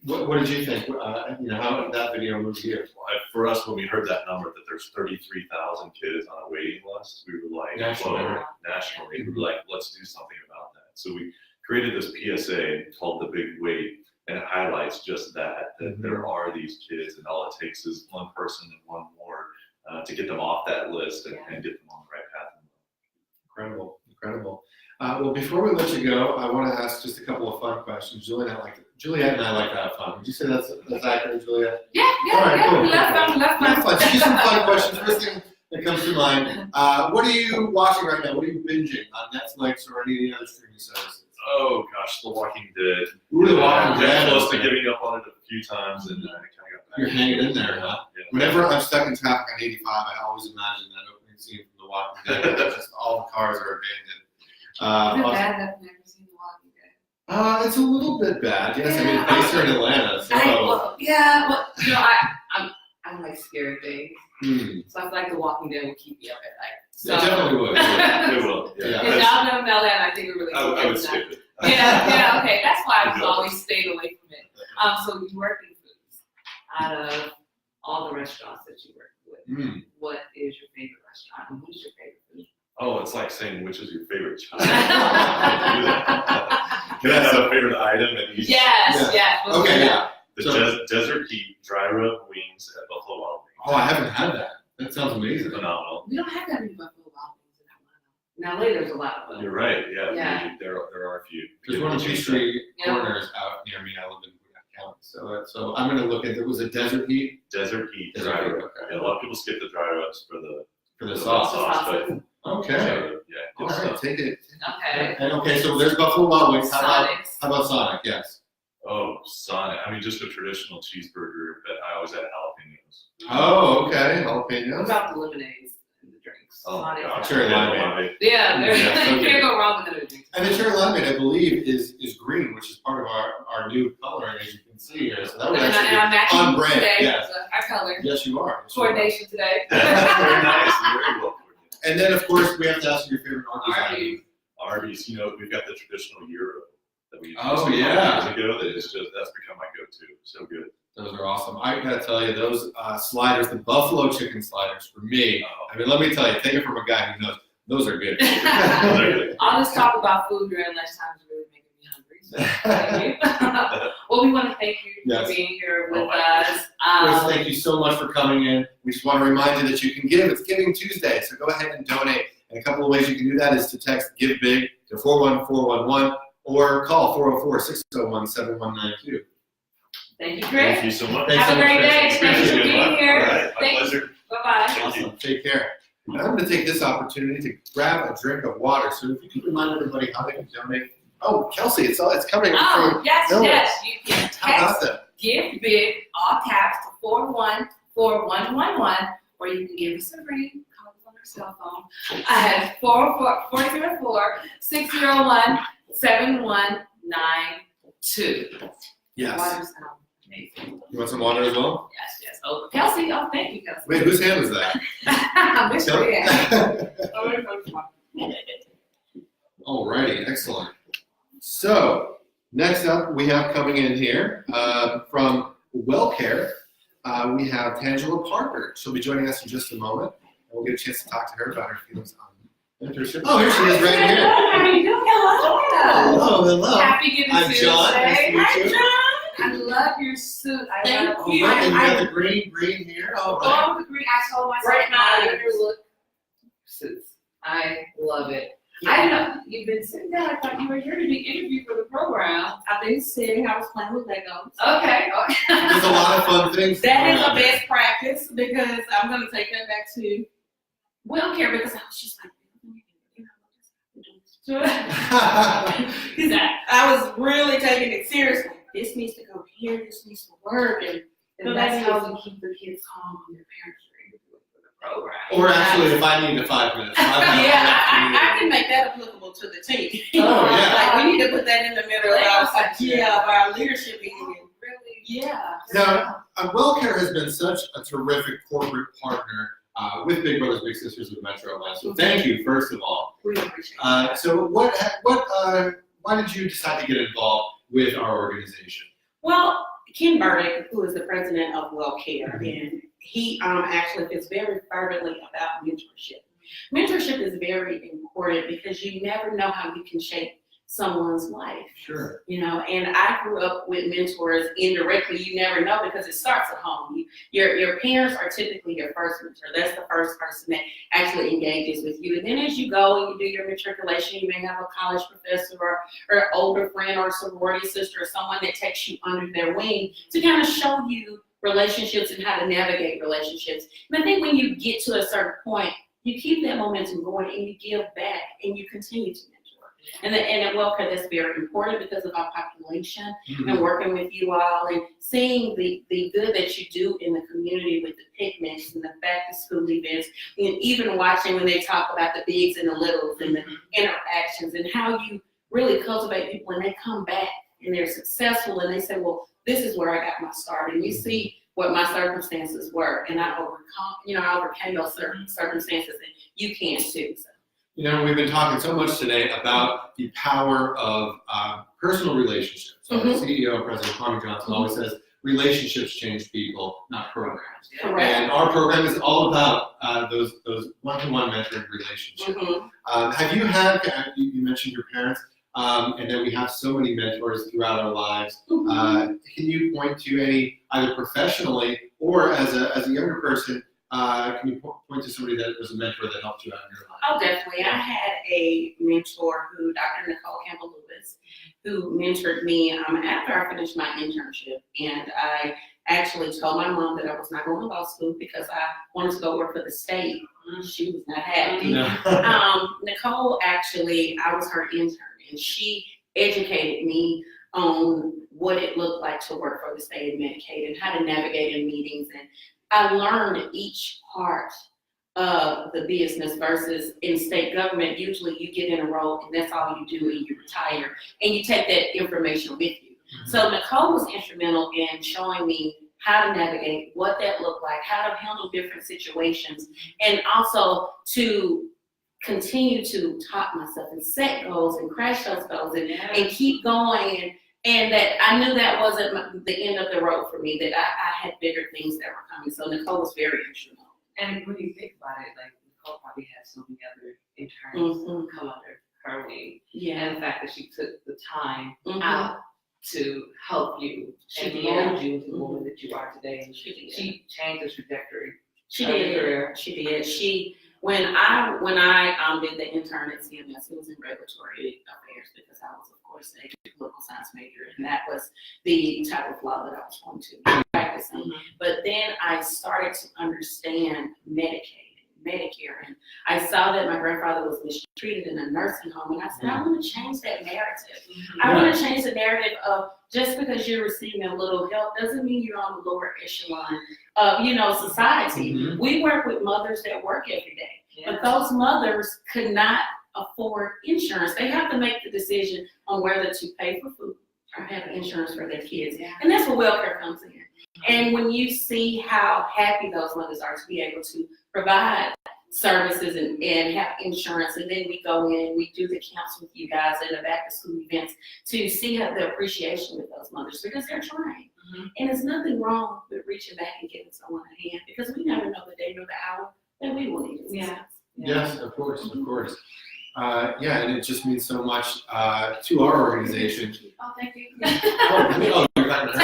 What did you think? How that video moved you? For us, when we heard that number, that there's 33,000 kids on a waiting list, we were like, nationally, we were like, let's do something about that. So we created this PSA called The Big Wait, and it highlights just that there are these kids, and all it takes is one person and one more to get them off that list and get them on the right path. Incredible. Well, before we let you go, I want to ask just a couple of fun questions. Juliet and I like to have fun. Would you say that's accurate, Juliet? Yeah. All right, cool. We love fun. Fun. Just some fun questions. First thing that comes to mind. What are you watching right now? What are you binging on Netflix or any of the other streaming services? Oh gosh, The Walking Dead. Ooh, The Walking Dead. Close to giving up on it a few times, and I kind of got back. You're hanging in there, huh? Yeah. Whenever I'm stuck in traffic on 85, I always imagine that opening scene from The Walking Dead, where just all the cars are abandoned. Is it bad that I've never seen The Walking Dead? It's a little bit bad. Yes, I mean, it's based here in Atlanta, so. I like scary things. So I feel like The Walking Dead will keep me up at night. So, It definitely would. It will. Yeah. Yeah. Because y'all know Mel and I think we're really I would skip it. Yeah, okay. That's why I've always stayed away from it. So you work in foods. Out of all the restaurants that you work with, what is your favorite restaurant? And what is your favorite food? Oh, it's like saying which is your favorite child. Can I have a favorite item at each? Yes. Okay, yeah. The Desert Heat dry rub wings at Buffalo Wild Wings. Oh, I haven't had that. That sounds amazing. Phenomenal. We don't have that many Buffalo Wild Wings in Atlanta. Now, later there's a lot of them. You're right. Yeah. Yeah. There are a few. There's one of Peachtree Corners out near me. I live in County, so I'm going to look at. There was a Desert Heat. Desert Heat dry rub. Okay. Yeah, a lot of people skip the dry rubs for the sauce. but Okay. yeah. All right, take it. Okay. And okay, so there's Buffalo Wild Wings. How Sonics. about Sonic? Yes. Oh, Sonic. I mean, just a traditional cheeseburger, but I always add jalapenos. Oh, okay. What Jalapenos. about the lemonades and the drinks? Oh my Sonic. gosh. Cherry limeade. Yeah, Yeah, so you can't go wrong with those drinks. And the cherry limeade, I believe, is green, which is part of our new coloring, as you can see here. So that would And actually I'm be matching on brand. today. Yes. So our color. Yes, you are. Yes, you are. Coordination today. Very nice. Very well coordinated. And then, of course, we have to ask you your favorite Arby's item. Arby's, we've got the traditional gyro that we used Oh, to yeah. years ago. That's become my go-to. So good. Those are awesome. I gotta tell you, those sliders, the buffalo chicken sliders, for me. I mean, let me tell you, take it from a guy who knows. Those are good. All this talk about food during lunchtime is really making me hungry. So thank you. Well, we want to thank you for being here with us. Chris, thank you so much for coming in. We just want to remind you that you can give. It's Giving Tuesday, so go ahead and donate. And a couple of ways you can do that is to text Give Big to 41411 or call 404-601-7192. Thank you, Thank Chris. you so much. Thanks Have so a great much, day. Chris. Thanks for Appreciate it. being here. All right, my Thanks. pleasure. Bye-bye. Thank you. Awesome. Take care. And I'm going to take this opportunity to grab a drink of water. So if you could remind everybody how they can donate. Oh, Kelsey, it's coming. Oh, yes, No. yes. You can How about text that? Give Big, all caps, to 41411, or you can give us a ring. Call us on our cell phone. I have 404-7192. Yes. Water sounds amazing. You want some water as well? Yes, yes. Oh, Kelsey, oh, thank you, Kelsey. Wait, whose hand was that? I wish we had. Alrighty, excellent. So, next up we have coming in here from WellCare, we have Tangela Parker. She'll be joining us in just a moment. And we'll get a chance to talk to her about her feelings on mentorship. Oh, here she is right here. How are you doing? Hello. Hello. Happy Giving I'm Tuesday. John. Nice to meet Hi, you. John. I love your suit. I Thank love All right, and you I got the green here. All right. love the green. I told myself Right my now. look suits. I love it. I didn't know you've been sitting down. I thought you were here to be interviewed for the program. I've been sitting, I was playing with Legos. Okay. There's a lot of fun things. That going is on a best practice because I'm going to take that back to WellCare because I was just like, there. I was really taking it seriously. This needs to go here, this needs to work, and that's how we keep the kids calm when their parents are interviewing for the program. Or actually, if I need the 5 minutes. I can make that applicable to the team. Oh, yeah. Like we need to put that in the middle of our leadership meeting. Really? Yeah. Now, WellCare has been such a terrific corporate partner with Big Brothers Big Sisters of Metro Atlanta. So thank you, first of all. We appreciate it. So why did you decide to get involved with our organization? Well, Ken Burdick, who is the president of WellCare, and he actually is very fervently about mentorship. Mentorship is very important because you never know how you can shape someone's life. Sure. You know, and I grew up with mentors indirectly. You never know because it starts at home. Your parents are typically your first mentor. That's the first person that actually engages with you. And then as you go and you do your matriculation, you may have a college professor or older friend or sorority sister or someone that takes you under their wing to kind of show you relationships and how to navigate relationships. And I think when you get to a certain point, you keep that momentum going and you give back and you continue to mentor. And at WellCare, that's very important because of our population and working with you all and seeing the good that you do in the community with the picnics and the back to school events, and even watching when they talk about the bigs and the littles and the interactions and how you really cultivate people and they come back and they're successful and they say, well, this is where I got my start. And you see what my circumstances were and I overcame those circumstances and you can too. So. You know, we've been talking so much today about the power of personal relationships. Our CEO, President Kwame Johnson, always says, relationships change people, not programs. Correct. And our program is all about those one-to-one mentoring relationships. Have you had, you mentioned your parents, and then we have so many mentors throughout our lives. Can you point to any, either professionally or as a younger person, can you point to somebody that was a mentor that helped you out in your life? Oh, definitely. I had a mentor who, Dr. Nicole Campbell-Lewis, who mentored me after I finished my internship. And I actually told my mom that I was not going to law school because I wanted to go work for the state. She was not happy. No. Nicole, actually, I was her intern, and she educated me on what it looked like to work for the state of Medicaid and how to navigate in meetings. And I learned each part of the business versus in state government, usually you get in a role and that's all you do and you retire and you take that information with you. So Nicole was instrumental in showing me how to navigate, what that looked like, how to handle different situations, and also to continue to talk myself and set goals and crash those goals and keep going. And that I knew that wasn't the end of the road for me, that I had bigger things that were coming. So Nicole was very instrumental. And when you think about it, like Nicole probably had so many other interns come under her wing. Yeah. And the fact that she took the time out to help you and She mold did. you into the woman that you are today. And She did. she changed the trajectory She of your did. career. She did. She When I did the intern at CMS, it was in regulatory affairs because I was, of course, a political science major, and that was the type of law that I was going to be practicing. Mhm. But then I started to understand Medicaid, Medicare, and I saw that my grandfather was mistreated in a nursing home, and I said, I want to change that narrative. I want to change the narrative of just because you're receiving a little help doesn't mean you're on the lower echelon of, society. Mhm. We work with mothers that work every day. Yeah. But those mothers could not afford insurance. They have to make the decision on whether to pay for food or have insurance for their kids. Yeah. And that's where welfare comes in. And when you see how happy those mothers are to be able to provide services and have insurance, and then we go in and we do the camps with you guys and the back to school events to see how the appreciation with those mothers because they're trying. Mhm. And there's nothing wrong with reaching back and giving someone a hand because we never know the day nor the hour that we will need it. Yeah. Yes, of course, of course. And it just means so much to our organization. Oh, thank you. You're not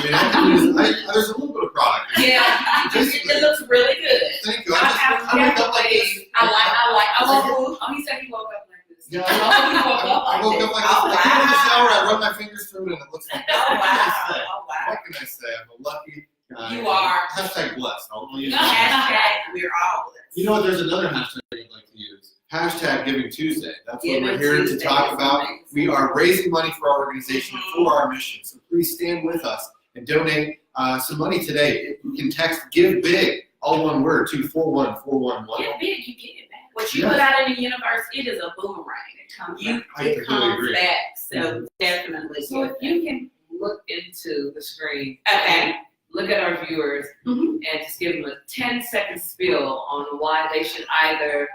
there's a little bit of product. Yeah, it looks really good. Thank you. I wake up like this. Oh, he said he woke up like this. Yeah, I I woke up like this. Oh, I came in the wow. shower, I run my fingers through it, and it looks like this. Oh, What can I wow. say? Oh, wow. What can I say? I'm a lucky guy. You are. Hashtag blessed. I'll use that. Hashtag, we're all blessed. You know what? There's another hashtag I'd like to use. Hashtag Giving Tuesday. That's what Giving we're here to Tuesday talk is about. amazing. We are raising money for our organization for our mission. So please stand with us and donate some money today. You can text Give Big, all one word, to 41411. Get big, you get it back. What you Yes. put out in the universe, it is a boomerang. It comes I completely comes agree. back. So definitely. So if you can look into the screen, Okay. look at our viewers, Mhm. and just give them a 10-second spiel on why they should either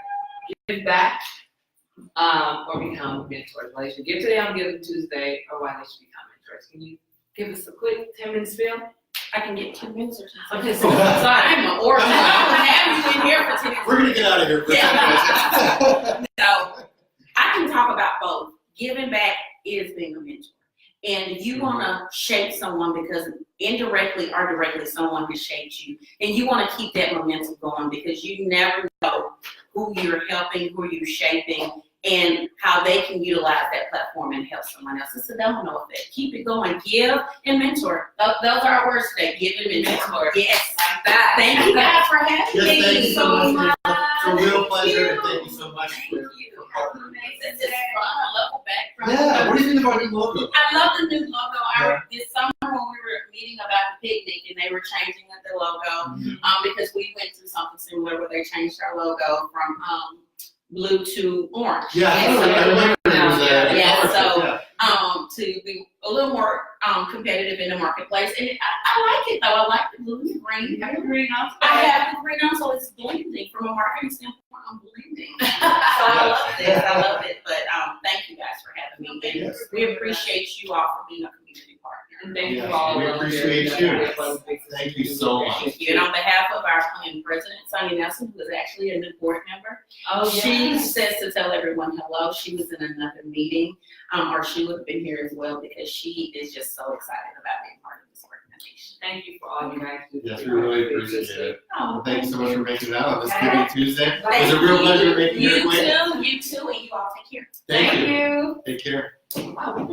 give back or become mentors. Why they should give today on Giving Tuesday, or why they should become mentors. Can you give us a quick 10-minute spiel? I can get 2 minutes or something. Okay, so I'm an orator. I don't have you in here for 10 minutes. We're going to get out of here for a second. So I can talk about both. Giving back is being a mentor. And you want to shape someone because indirectly or directly someone has shaped you. And you want to keep that momentum going because you never know who you're helping, who you're shaping, and how they can utilize that platform and help someone else. It's a domino effect. Keep it going. Give and mentor. Those are our words today. Give and mentor. Yes. Like that. Thank you guys for having me. Yes, thank you so much. It's a real pleasure, you. and thank you so much Thank for you. partnering. This is fun. I love the background. Yeah, what do you think of our new logo? I love the new logo. This summer when we were meeting about the picnic and they were changing the logo because we went through something similar where they changed our logo from blue to orange. Yeah, And so- I remember it was Yeah, so- yeah. to be a little more competitive in the marketplace. And I like it though. I like the blue and green. Have a green house. I have the green on, so it's blending from a marketing standpoint. I'm blending. So I love this. I love it. But thank you guys for having me. And Yes. we appreciate you all for being a community partner. And thank Yes, you all. we appreciate you. Thank you so much. Thank you. And on behalf of our plan president, Sonia Nelson, who is actually a new board member, Oh, she yes. says to tell everyone hello. She was in another meeting, or she would have been here as well because she is just so excited about being part of this organization. Thank you for all you guys do. Yes, we really appreciate it. Oh, Thank you so much for making it out on this Okay. Giving Tuesday. It was Thank a real you. pleasure making your You acquaintance. too, and you all take care. Thank you. you. Take care. Wow,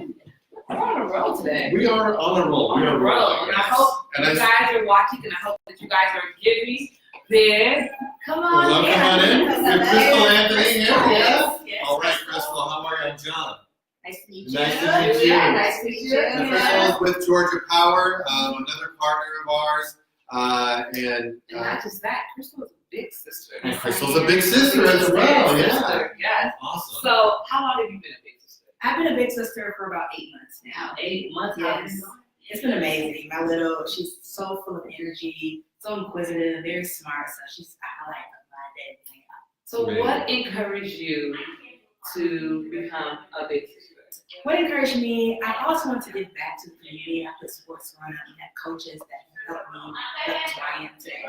we're on a roll today. We are on a roll. On We a are roll. And I hope And you guys are watching, and I hope that you guys are giving. Then come on. Well, come on in. With Crystal Anthony here. Yeah. Yes, yes. All right, Crystal, how are you? I'm John. Nice to meet you. Nice to meet you. Yeah, nice to meet you. And Crystal is with Georgia Power, another partner of ours. And And not just that, Crystal is a big sister. Crystal's a big sister as well. Big Yeah. sister, yes. Awesome. So, how long have you been a big sister? I've been a big sister for about 8 months now. 8 months. Yes. It's been amazing. My little, she's so full of energy, so inquisitive, very smart. So I like my day. So, Amazing. what encouraged you to become a big sister? What encouraged me, I always wanted to give back to the community. I put sports growing up and had coaches that helped me get to where I am today.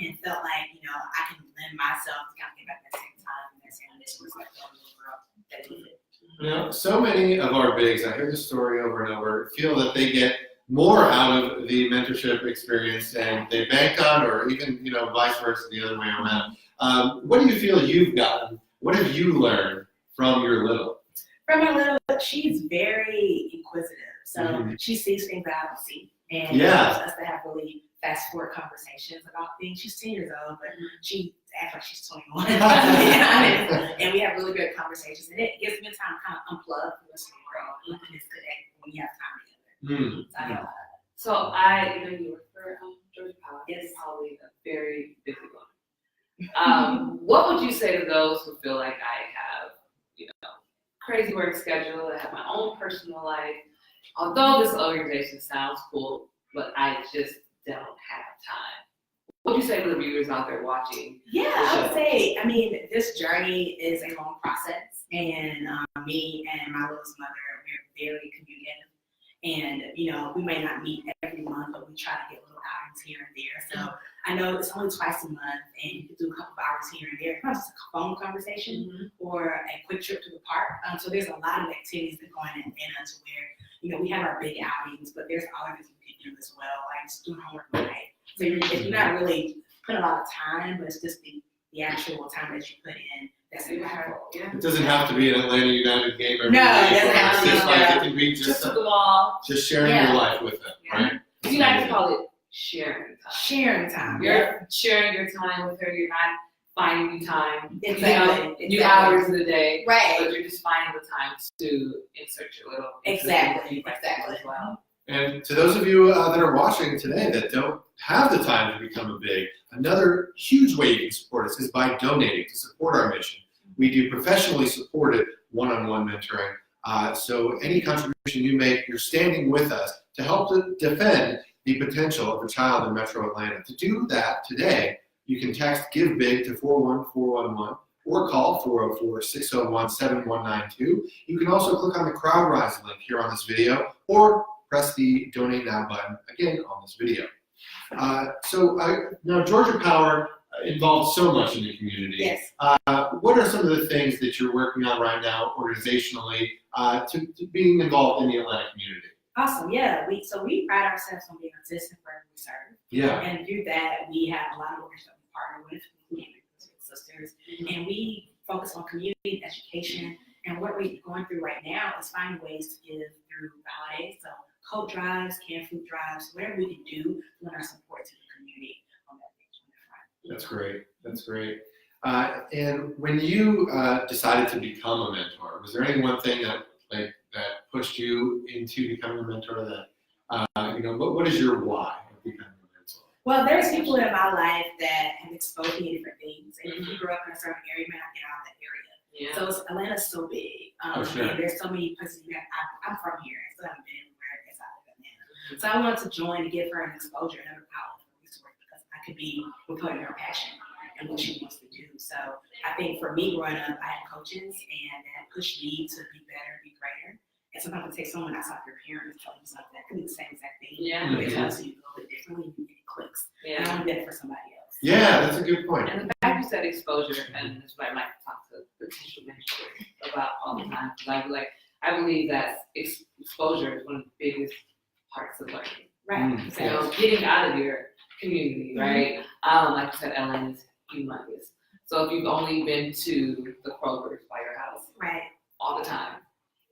And felt like, I can lend myself to kind of give back at the same time. And that's kind of this was like a little girl that did it. You know, so many of our bigs, I hear this story over and over, feel that they get more out of the mentorship experience and they bank on, or even, vice versa, the other way around. What do you feel you've gotten? What have you learned from your little? From my little, she's very inquisitive. So Mhm. she sees things that I don't see. And Yeah. allows us to have really fast forward conversations about things. She's 10 years old, but she acts like she's 21. To be honest. And we have really good conversations. And it gives me time to kind of unplug from the rest of the world. And it's good when you have time together. Mm. So I know So I, you work for Georgia Power. Yes. You're probably a very busy woman. What would you say to those who feel like I have, crazy work schedule, I have my own personal life? Although this organization sounds cool, but I just don't have time. What would you say to the viewers out there watching? Yeah, I would say, this journey is a long process, and me and my little mother, we're very communicative, and we may not meet every month, but we try to get little outings here and there. So I know it's only twice a month, and you can do a couple of hours here and there. It's not just a phone conversation or a quick trip to the park. So there's a lot of activities that go in Atlanta to where we have our big outings, but there's other things we can do as well, like just doing homework at night. So you're not really putting a lot of time, but it's just the actual time that you put in that's impactful. Yeah. It doesn't have to be an Atlanta United game every No, week. it doesn't have to be, It's just like yeah. it can be Just just to the mall. sharing your life with them, right? You like to call it sharing time. Sharing time. You're sharing your time with her. You're not finding time. Exactly. New hours in the day. Right. But you're just finding the time to insert your little Exactly. as well. And to those of you that are watching today that don't have the time to become a big, another huge way you can support us is by donating to support our mission. We do professionally supported one-on-one mentoring. So any contribution you make, you're standing with us to help to defend the potential of a child in Metro Atlanta. To do that today, you can text Give Big to 41411 or call 404-601-7192. You can also click on the CrowdRise link here on this video or press the Donate Now button again on this video. Now Georgia Power involves so much in the community. Yes. What are some of the things that you're working on right now organizationally to being involved in the Atlanta community? Awesome. Yeah. We pride ourselves on being consistent wherever we serve. Yeah. And through that, we have a lot of organizations that we partner with, including sisters, and we focus on community education. And what we're going through right now is finding ways to give through the holidays. So coat drives, canned food drives, whatever we can do to lend our support to the community on that front. That's great. That's great. And when you decided to become a mentor, was there any one thing that pushed you into becoming a mentor? That what is your why of becoming a mentor? Well, there's people in my life that have exposed me to different things, and if you grew up in a certain area, you may not get out of that area. Yeah. So Atlanta's so big, Sure. and there's so many places. I'm from here, I still haven't been anywhere outside of Atlanta. So I wanted to join to give her an exposure and another outlet for resource because I could be with her in her passion and what she wants to do. So I think for me growing up, I had coaches, and that pushed me to be better, be greater. And sometimes it takes someone outside your parents to tell you something that could be the same exact thing. Yeah. But they tell you a little bit differently, and it clicks. And I want that for somebody else. Yeah, that's a good point. And the fact you said exposure, and that's what I might talk to potential mentors about all the time. Because I believe that exposure is one of the biggest parts of learning. Right. Getting out of your community, right? Like you said, Atlanta is humongous. So if you've only been to the Kroger's by your house Right. all the time,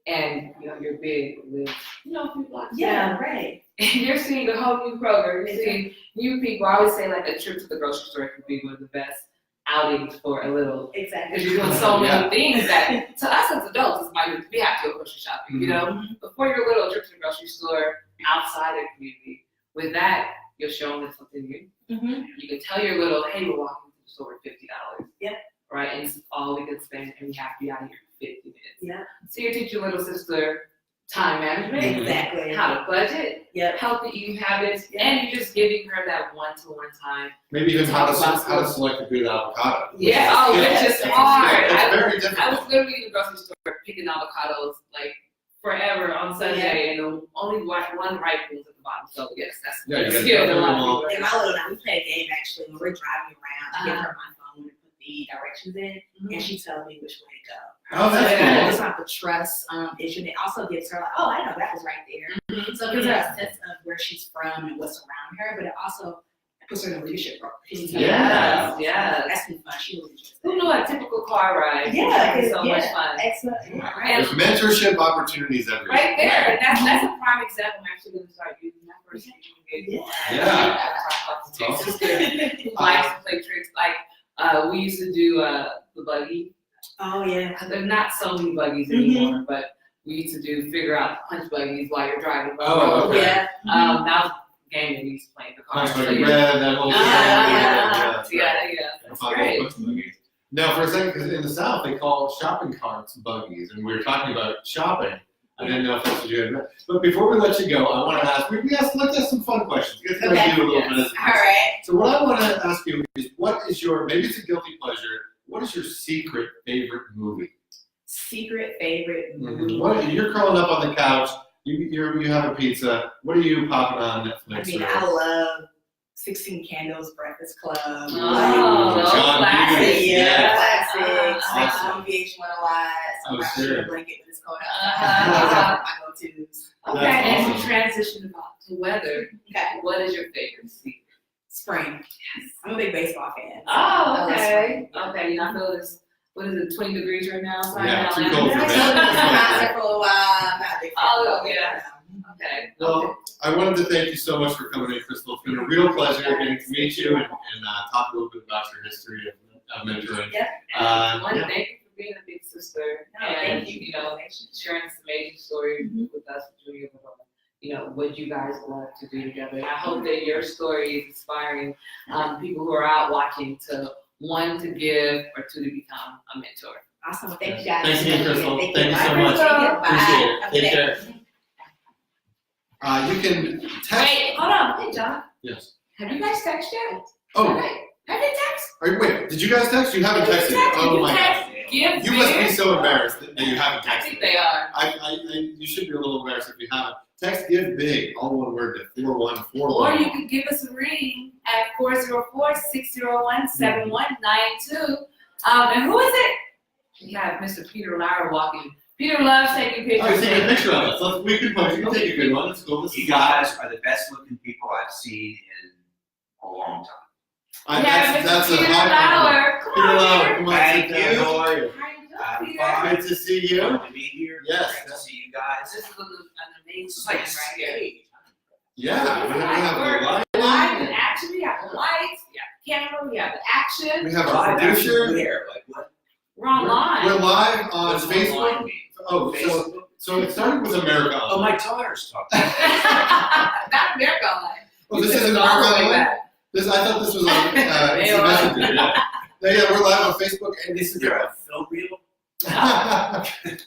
and you're big with a few blocks Yeah, down, right. and you're seeing a whole new Kroger, you're seeing new people. I always say a trip to the grocery store could be one of the best outings for a little, Exactly. because you're doing so many things that to us as adults, we have to go grocery shopping, But for your little trip to the grocery store outside of the community, with that, you're showing them something new. Mm-hmm. You can tell your little, hey, we're walking to the store for $50. Yeah. Right, and this is all we can spend, and we have to be out of here for 50 minutes. Yeah. So you teach your little sister time management, Exactly. how to budget, Yep. healthy eating habits, Yeah. and you're just giving her that one-to-one time. Maybe even how to select a good avocado. Yeah, which is hard. It's very I difficult. was literally in the grocery store picking avocados forever on Sunday, and the only one ripe one's at the bottom. So yes, that's Yeah, you a gotta skill get that a lot them all. of In people. my little, we play a game actually when we're driving around. I give her my phone and put the directions in, and she tells me which way to go. Oh, that's so cool. it's not the trust issue. And it also gives her oh, I know that was right there. So it gives her a sense of where she's from and what's around her, but it also puts her in a leadership role. Yes, yes. That's been fun. She really just. Who knew a typical car ride? Yeah, It's so yeah. much fun. Excellent. There's mentorship opportunities everywhere. Right there. That's a prime example. I'm actually going to start using that first. Yeah. Who likes to play tricks? Like we used to do the buggy. Oh yeah. There's not so many buggies anymore, but we used to do figure out punch buggies while you're driving. Oh, okay. Yeah. That was a game that we used to play in the car. Punch So Buggy you- Red, that whole that's right. yeah. That's great. Now, for a second, because in the South they call shopping carts buggies, and we were talking about shopping. I didn't know if that's what you had meant. But before we let you go, I want to ask, let's ask some fun questions. Get to know Okay. you a little Yes. bit. All right. So what I want to ask you is, what is your, maybe it's a guilty pleasure, what is your secret favorite movie? Secret favorite movie. What, you're curling up on the couch, you have a pizza, what are you popping on Netflix? I mean, or- I love 16 Candles, Breakfast Club. Oh, those John classics. Hughes, Yeah, yes. classics. Awesome. Like on VH1 a lot. Oh, So sure. I blanket when it's cold Uh-huh. out. Those are my go-tos. Okay, That's and awesome. to transition about to weather, Okay. what is your favorite season? Spring. I'm a big baseball fan. Oh, I love okay. spring. Okay, you know, I feel this, what is it, 20 degrees right now? Sorry, Yeah, now, too now. cold for I've me. been there for a little while. I'm not a big fan. Oh, yeah. Okay. Well, I wanted to thank you so much for coming in, Crystal. It's been a real pleasure getting to meet you and talk a little bit about your history of mentoring. Yep. One, Yeah. thank you for being a big sister No, and, thank you. you know, sharing this amazing story with us, Julia, you know, what you guys love to do together. And I hope that your story is inspiring people who are out watching to, one, to give, or two, to become a mentor. Awesome. Well, thank you guys. Thanks again, Crystal. Thank you so Bye, much. Crystal. Bye. Appreciate it. Okay. Take care. You can text. Wait, hold on. Hey, John. Yes. Have you guys texted yet? Oh, Right. Have you texted? wait, did you guys text? You haven't texted yet. Oh my God. Give You must be big. so embarrassed that you haven't I texted. think they are. You should be a little embarrassed if you haven't. Text Give Big, all one word, to Or 4141. you could give us a ring at 404-601-7192. And who is it? We have Mr. Peter Lauer walking. Peter loves taking Oh, pictures. take a picture of us. We can post. You can take a good one. Let's go. This You is guys are the best looking people I've seen in a long time. We have that's Mr. a Peter high Lauer. Come Peter on, Lauer, Peter. come on, Thank sit down. you. How are you? How you doing, I'm Peter? fine. Good to see you. Fun to be here. Yes. Great to see you guys. This is an amazing This is like right here. stage. Yeah, we have We're the light. live in action. We have the lights. We have the camera. We have the action. We have our Live action producer. where? Like what? We're online. We're live on What's Facebook. online mean? Oh, so it started with America. Oh, my daughter's talking. Not America Online. Oh, this You isn't took it all the way America. back. This I thought this was on They Instant are. Messenger. Yeah, we're live on Facebook and Is there a film reel?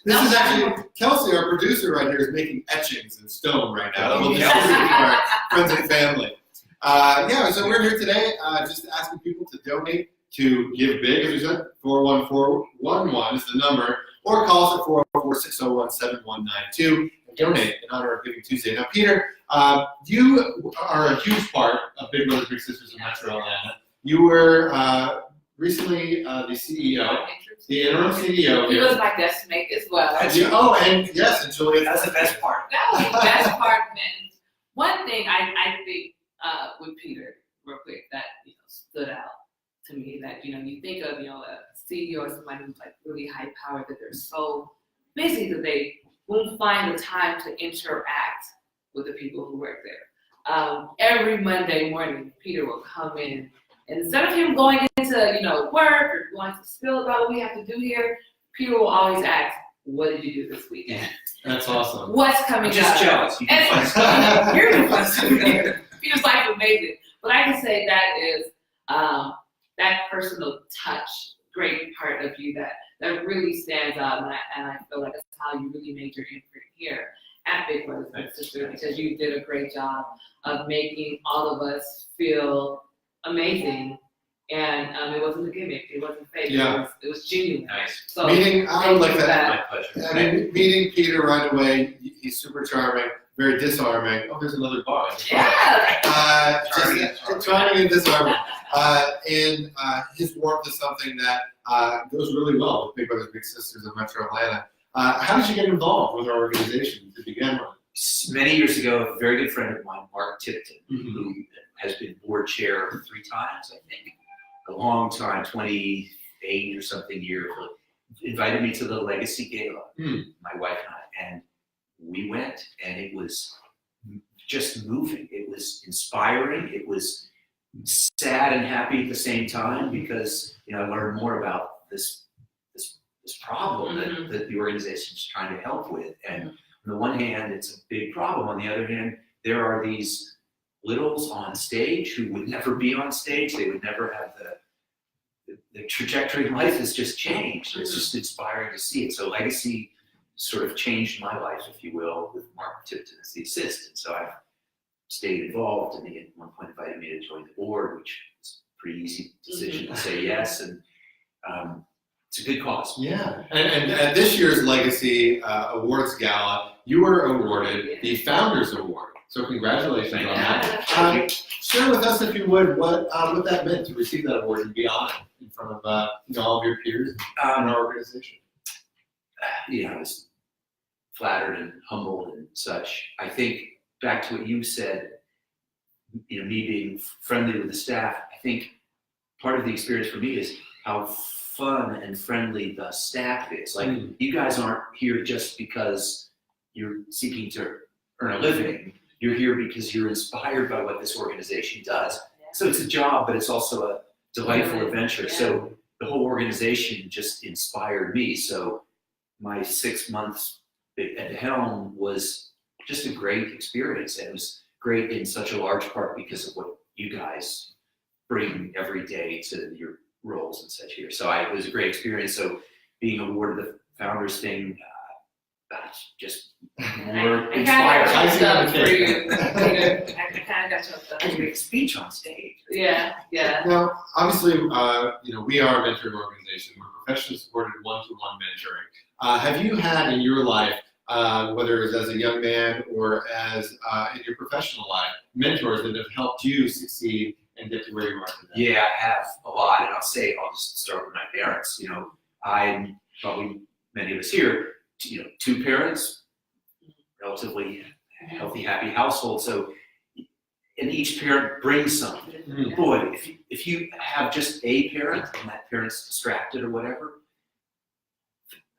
This is actually Kelsey, our producer right here, is making etchings in stone right now. Oh, We'll Kelsey. distribute to our friends and family. Yeah, so we're here today just asking people to donate to Give Big, as we said. 41411 is the number, or call us at 404-601-7192 and donate in honor of Giving Tuesday. Now, Peter, you are a huge part of Big Brothers Big Sisters of Metro Atlanta. You were recently the CEO, the interim CEO He here. was my guest mate as well. And yes, and Julia. That's the best part. That was the best part, man. One thing I think with Peter, real quick, that stood out to me, that you think of a CEO or somebody who's like really high powered, that they're so busy that they won't find the time to interact with the people who work there. Every Monday morning, Peter will come in, and instead of him going into work or going to spill about what we have to do here, Peter will always ask, "What did you do this weekend? That's awesome. What's coming I'm just up?" jealous. You And can find stuff. you're the one. Peter's like amazing, but I can say that is that personal touch, great part of you that really stands out, and I feel like that's how you really made your imprint here at Big Brothers Big Sisters, because you did a great job of making all of us feel amazing, and it wasn't a gimmick, it wasn't fake, Yeah. it was genuine. Nice. So Meeting, I would like that. My pleasure. I mean, meeting Peter right away, he's super charming, very disarming. Oh, there's another bar. yeah, Just charming and disarming. And his warmth is something that goes really well with Big Brothers Big Sisters of Metro Atlanta. How did you get involved with our organization to begin with? Many years ago, a very good friend of mine, Mark Tipton, Mhm. who has been board chair 3 times, I think. A long time, 28 or something years. Invited me to the Legacy Gala, my wife and I, and we went, and it was just moving. It was inspiring. It was sad and happy at the same time because I learned more about this problem that the organization is trying to help with. And on the one hand, it's a big problem. On the other hand, there are these littles on stage who would never be on stage. They would never have the trajectory of life has just changed. It's just inspiring to see it. So Legacy sort of changed my life, if you will, with Mark Tipton as the assistant. So I've stayed involved, and he at one point invited me to join the board, which was a pretty easy decision to say yes. And it's a good cause. Yeah, and at this year's Legacy Awards Gala, you were awarded the Founders Award. So congratulations on that. Share with us, if you would, what that meant to receive that award and be honored in front of all of your peers in our organization. I was flattered and humbled and such. I think back to what you said, me being friendly with the staff, I think part of the experience for me is how fun and friendly the staff is. Like, you guys aren't here just because you're seeking to earn a living. You're here because you're inspired by what this organization does. So it's a job, but it's also a delightful adventure. So the whole organization just inspired me. So my 6 months at the helm was just a great experience. And it was great in such a large part because of what you guys bring every day to your roles and such here. So it was a great experience. So being awarded the Founders thing, that's just more inspiring. I kind of got choked up. I can make a speech on stage. Yeah. Now, obviously, we are a mentoring organization. We're professionally supported one-to-one mentoring. Have you had in your life, whether it's as a young man or as in your professional life, mentors that have helped you succeed and get to where you are today? Yeah, I have a lot, and I'll just start with my parents. I'm probably many of us here, 2 parents, relatively healthy, happy household. So, and each parent brings something. Boy, if you have just a parent and that parent's distracted or whatever,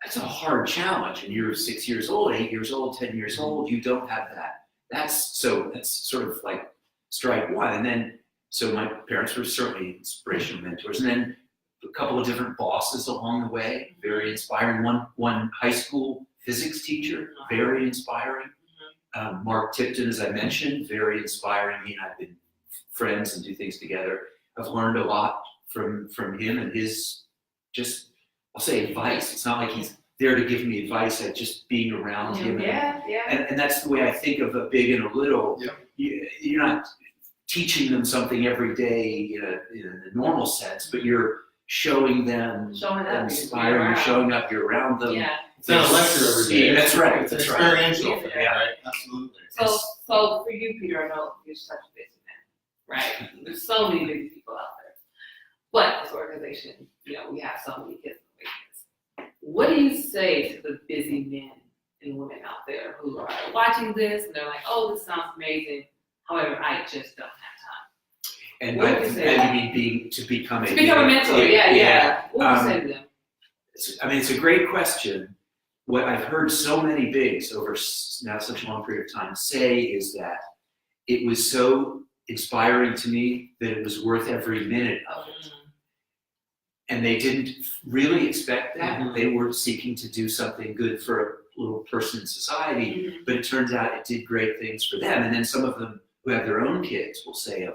that's a hard challenge. And you're 6 years old, 8 years old, 10 years old, you don't have that. That's sort of like strike one. And then, so my parents were certainly inspirational mentors. And then a couple of different bosses along the way, very inspiring. One high school physics teacher, very inspiring. Mark Tipton, as I mentioned, very inspiring. He and I have been friends and do things together. I've learned a lot from him and his I'll say advice. It's not like he's there to give me advice. Just being around him. And that's the way I think of a big and a little. Yep. You're not teaching them something every day in a normal sense, but you're showing them, inspiring, you're showing up, you're around them. Yeah. It's not a lecture every day. Yeah, that's right. It's That's experiential. right. Yeah. Right? Absolutely. So for you, Peter, I know you're such a busy man, right? There's so many busy people out there. But this organization, we have so many kids and kids. What do you say to the busy men and women out there who are watching this and they're like, oh, this sounds amazing. However, I just don't have time. And What do you say? you mean to become a mentor, yeah. What do you say to them? It's a great question. What I've heard so many bigs over now such a long period of time say is that it was so inspiring to me that it was worth every minute of it. And they didn't really expect that. They were seeking to do something good for a little person in society, but it turns out it did great things for them. And then some of them who have their own kids will say of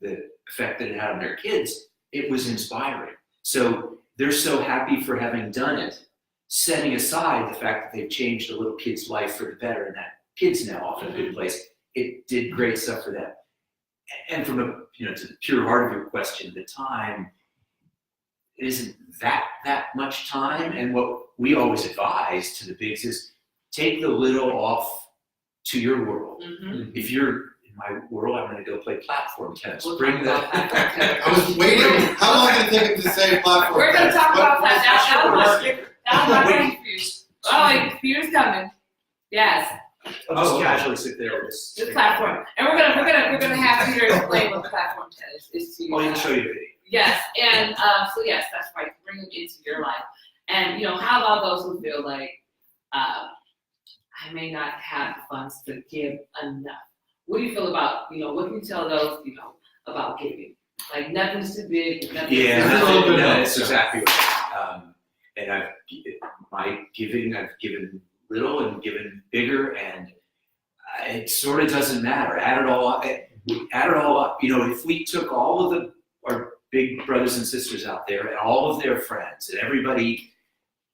the effect that it had on their kids, it was inspiring. So they're so happy for having done it, setting aside the fact that they've changed a little kid's life for the better, and that kid's now off in a good place. It did great stuff for them. And from to the pure heart of your question, the time, it isn't that much time. And what we always advise to the bigs is take the little off to your world. If you're in my world, I'm going to go play platform tennis. Bring the. I was waiting. How long did it take him to say platform? We're going to talk about that now. Wait. Oh, Peter's coming. Yes. I'll just casually sit there with this. This platform, and we're gonna have Peter explain what the platform tennis is to you. Oh, I can show you a video. Yes, and so yes, that's right. Bring them into your life, and how about those who feel like I may not have the funds to give enough? What do you feel about what can you tell those about giving? Like nothing's too big. Nothing's That's exactly right. And I've given little and given bigger, and it sort of doesn't matter. Add it all up. If we took all of our big brothers and sisters out there and all of their friends and everybody,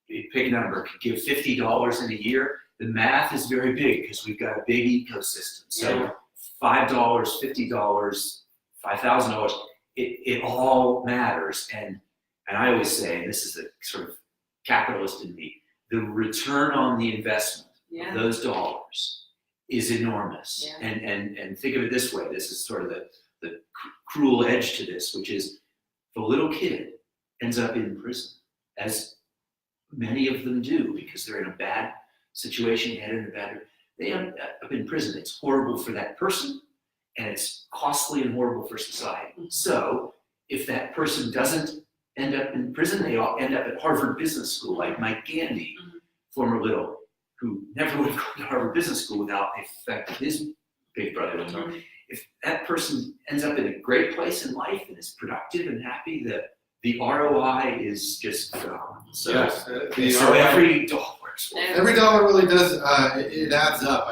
pick a number, could give $50 in a year, the math is very big because we've got a big ecosystem. So $5, $50, $5,000, it all matters. And I always say, and this is the sort of capitalist in me, the return on the investment of those dollars is enormous. Yeah. And think of it this way, this is sort of the cruel edge to this, which is the little kid ends up in prison, as many of them do, because they're in a bad situation, they end up in prison. It's horrible for that person, and it's costly and horrible for society. So if that person doesn't end up in prison, they all end up at Harvard Business School, like Mike Gandy, former Little, who never would have gone to Harvard Business School without the effect of his big brother. If that person ends up in a great place in life and is productive and happy, the ROI is just phenomenal. So, Yes, so every dollar. Every dollar really does, it adds up.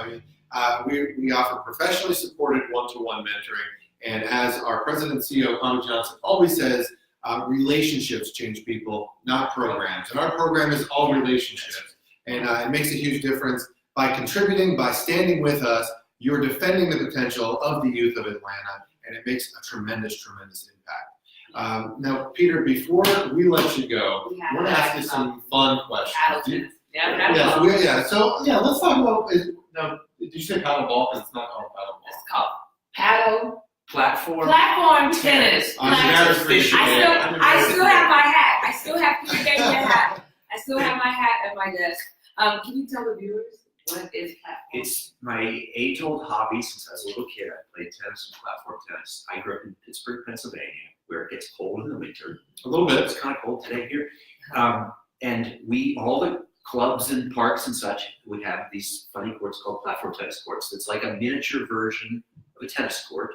I mean, we offer professionally supported one-to-one mentoring, and as our president and CEO, Connie Johnson, always says, relationships change people, not programs. And our program is all relationships. And it makes a huge difference. By contributing, by standing with us, you're defending the potential of the youth of Atlanta, and it makes a tremendous, tremendous impact. Now, Peter, before we let you go, I want to ask you some fun questions. So let's talk about. Now, did you say paddle ball? Because it's not called paddle ball. It's called paddle Platform tennis. I still have my hat. I still have Peter gave me a hat. I still have my hat at my desk. Can you tell the viewers what is platform? It's my age-old hobby since I was a little kid. I played tennis and platform tennis. I grew up in Pittsburgh, Pennsylvania, where it gets cold in the winter. A little bit. It's kind of cold today here. And all the clubs and parks and such would have these funny courts called platform tennis courts. It's like a miniature version of a tennis court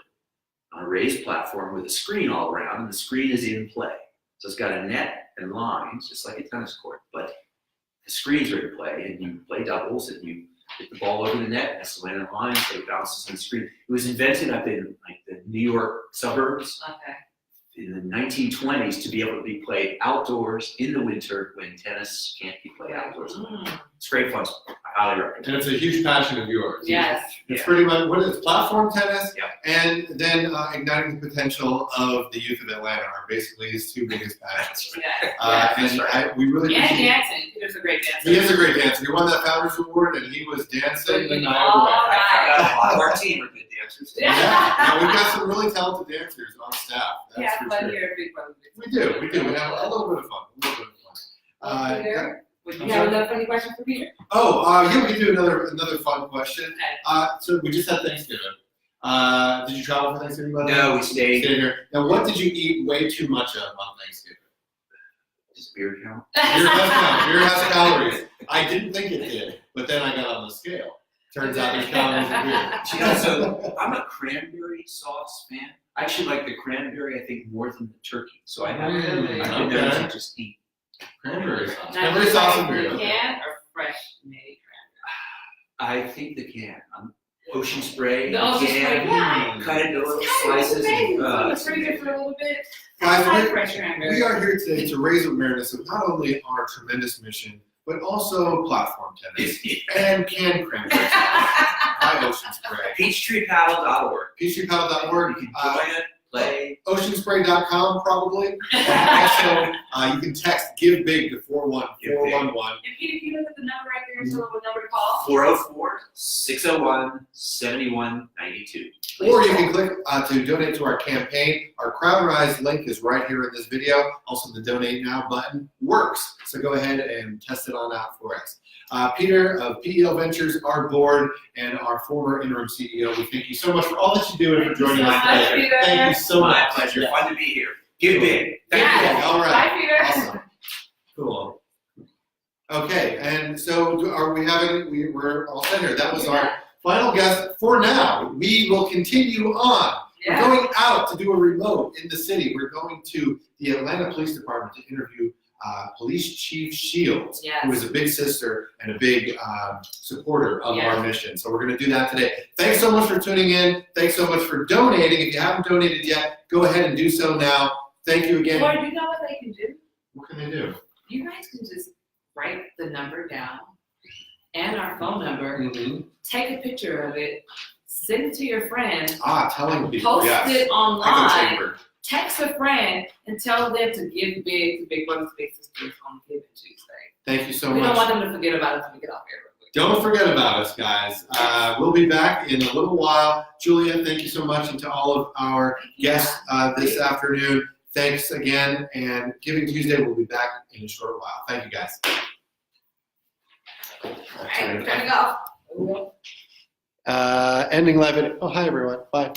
on a raised platform with a screen all around, and the screen is in play. So it's got a net and lines, just like a tennis court, but the screens are in play, and you play doubles, and you hit the ball over the net, and it's land in line, so it bounces on the screen. It was invented up in like the New York suburbs in the 1920s to be able to be played outdoors in the winter when tennis can't be played outdoors. It's great fun. I highly recommend it. And it's a huge passion of yours. Yes. It's pretty much what it is, platform tennis, Yeah. and then igniting the potential of the youth of Atlanta are basically his two biggest passions. We really And appreciate dancing. Peter's a great dancer. He is a great dancer. He won that Founders Award, and he was dancing the night All away. right. A lot of our team are good dancers. Yeah. Yeah, we've got some really talented dancers on staff. That's for Fun sure. here at Big Brother. We do. We have a little bit of fun. Peter, would you have another funny question for Peter? Yeah, we can do another fun question. Okay. So we just had Thanksgiving. Did you travel for Thanksgiving? By the way? No, we stayed. Here. Now, what did you eat way too much of on Thanksgiving? Does beer count? Beer has calories. I didn't think it did, but then I got on the scale. Turns out there's calories in beer. So I'm a cranberry sauce fan. I actually like the cranberry, I think, more than the turkey. So I have Really? I've been there to just eat Cranberry sauce. Now, Cranberry do you sauce like and beer. the can or fresh made I think the can. Ocean spray. The ocean can, spray, yeah. Cut into little cranberry? slices. It's freeze it for a little bit. Guys, I like fresh cranberry. we are here today to raise awareness of not only our tremendous mission, but also platform tennis and canned cranberry sauce by Ocean Spray. Peachtreepaddle.org. PeachtreePaddle.org. You can join it. play. Oceanspray.com probably. And also, you can text Give Big to 41411. And Peter, can you look at the number right there and tell them what number to call? 404-601-7192. Or you can click to donate to our campaign. Our CrowdRise link is right here in this video. Also, the Donate Now button works. So go ahead and test it on out for us. Peter of PEL Ventures, our board, and our former interim CEO, we thank you so much for all that you do and for joining us today. Thank you so My much. pleasure. Fun to be here. Give big. Thank Yes. you. All right. Bye, Peter. Awesome. Cool. Okay, and so are we having, we're all set here. That was our final guest for now. We will continue on. Yeah. We're going out to do a remote in the city. We're going to the Atlanta Police Department to interview Police Chief Shields, Yes. who is a big sister and a big supporter of Yes. our mission. So we're going to do that today. Thanks so much for tuning in. Thanks so much for donating. If you haven't donated yet, go ahead and do so now. Thank you again. Or you know what they can do? What can they do? You guys can just write the number down and our phone number, take a picture of it, send it to your friends, Telling people, post yes. it Echo online, chamber. text a friend, and tell them to give big to Big Brothers Big Sisters on Giving Tuesday. Thank you so We don't much. want them to forget about us when we get off here real quick. Don't forget about us, guys. We'll be back in a little while. Julia, thank you so much, and to all of our guests this afternoon. Thanks again, and Giving Tuesday will be back in a short while. Thank you, guys. All right, turn it off. Ending live. Oh, hi, everyone. Bye.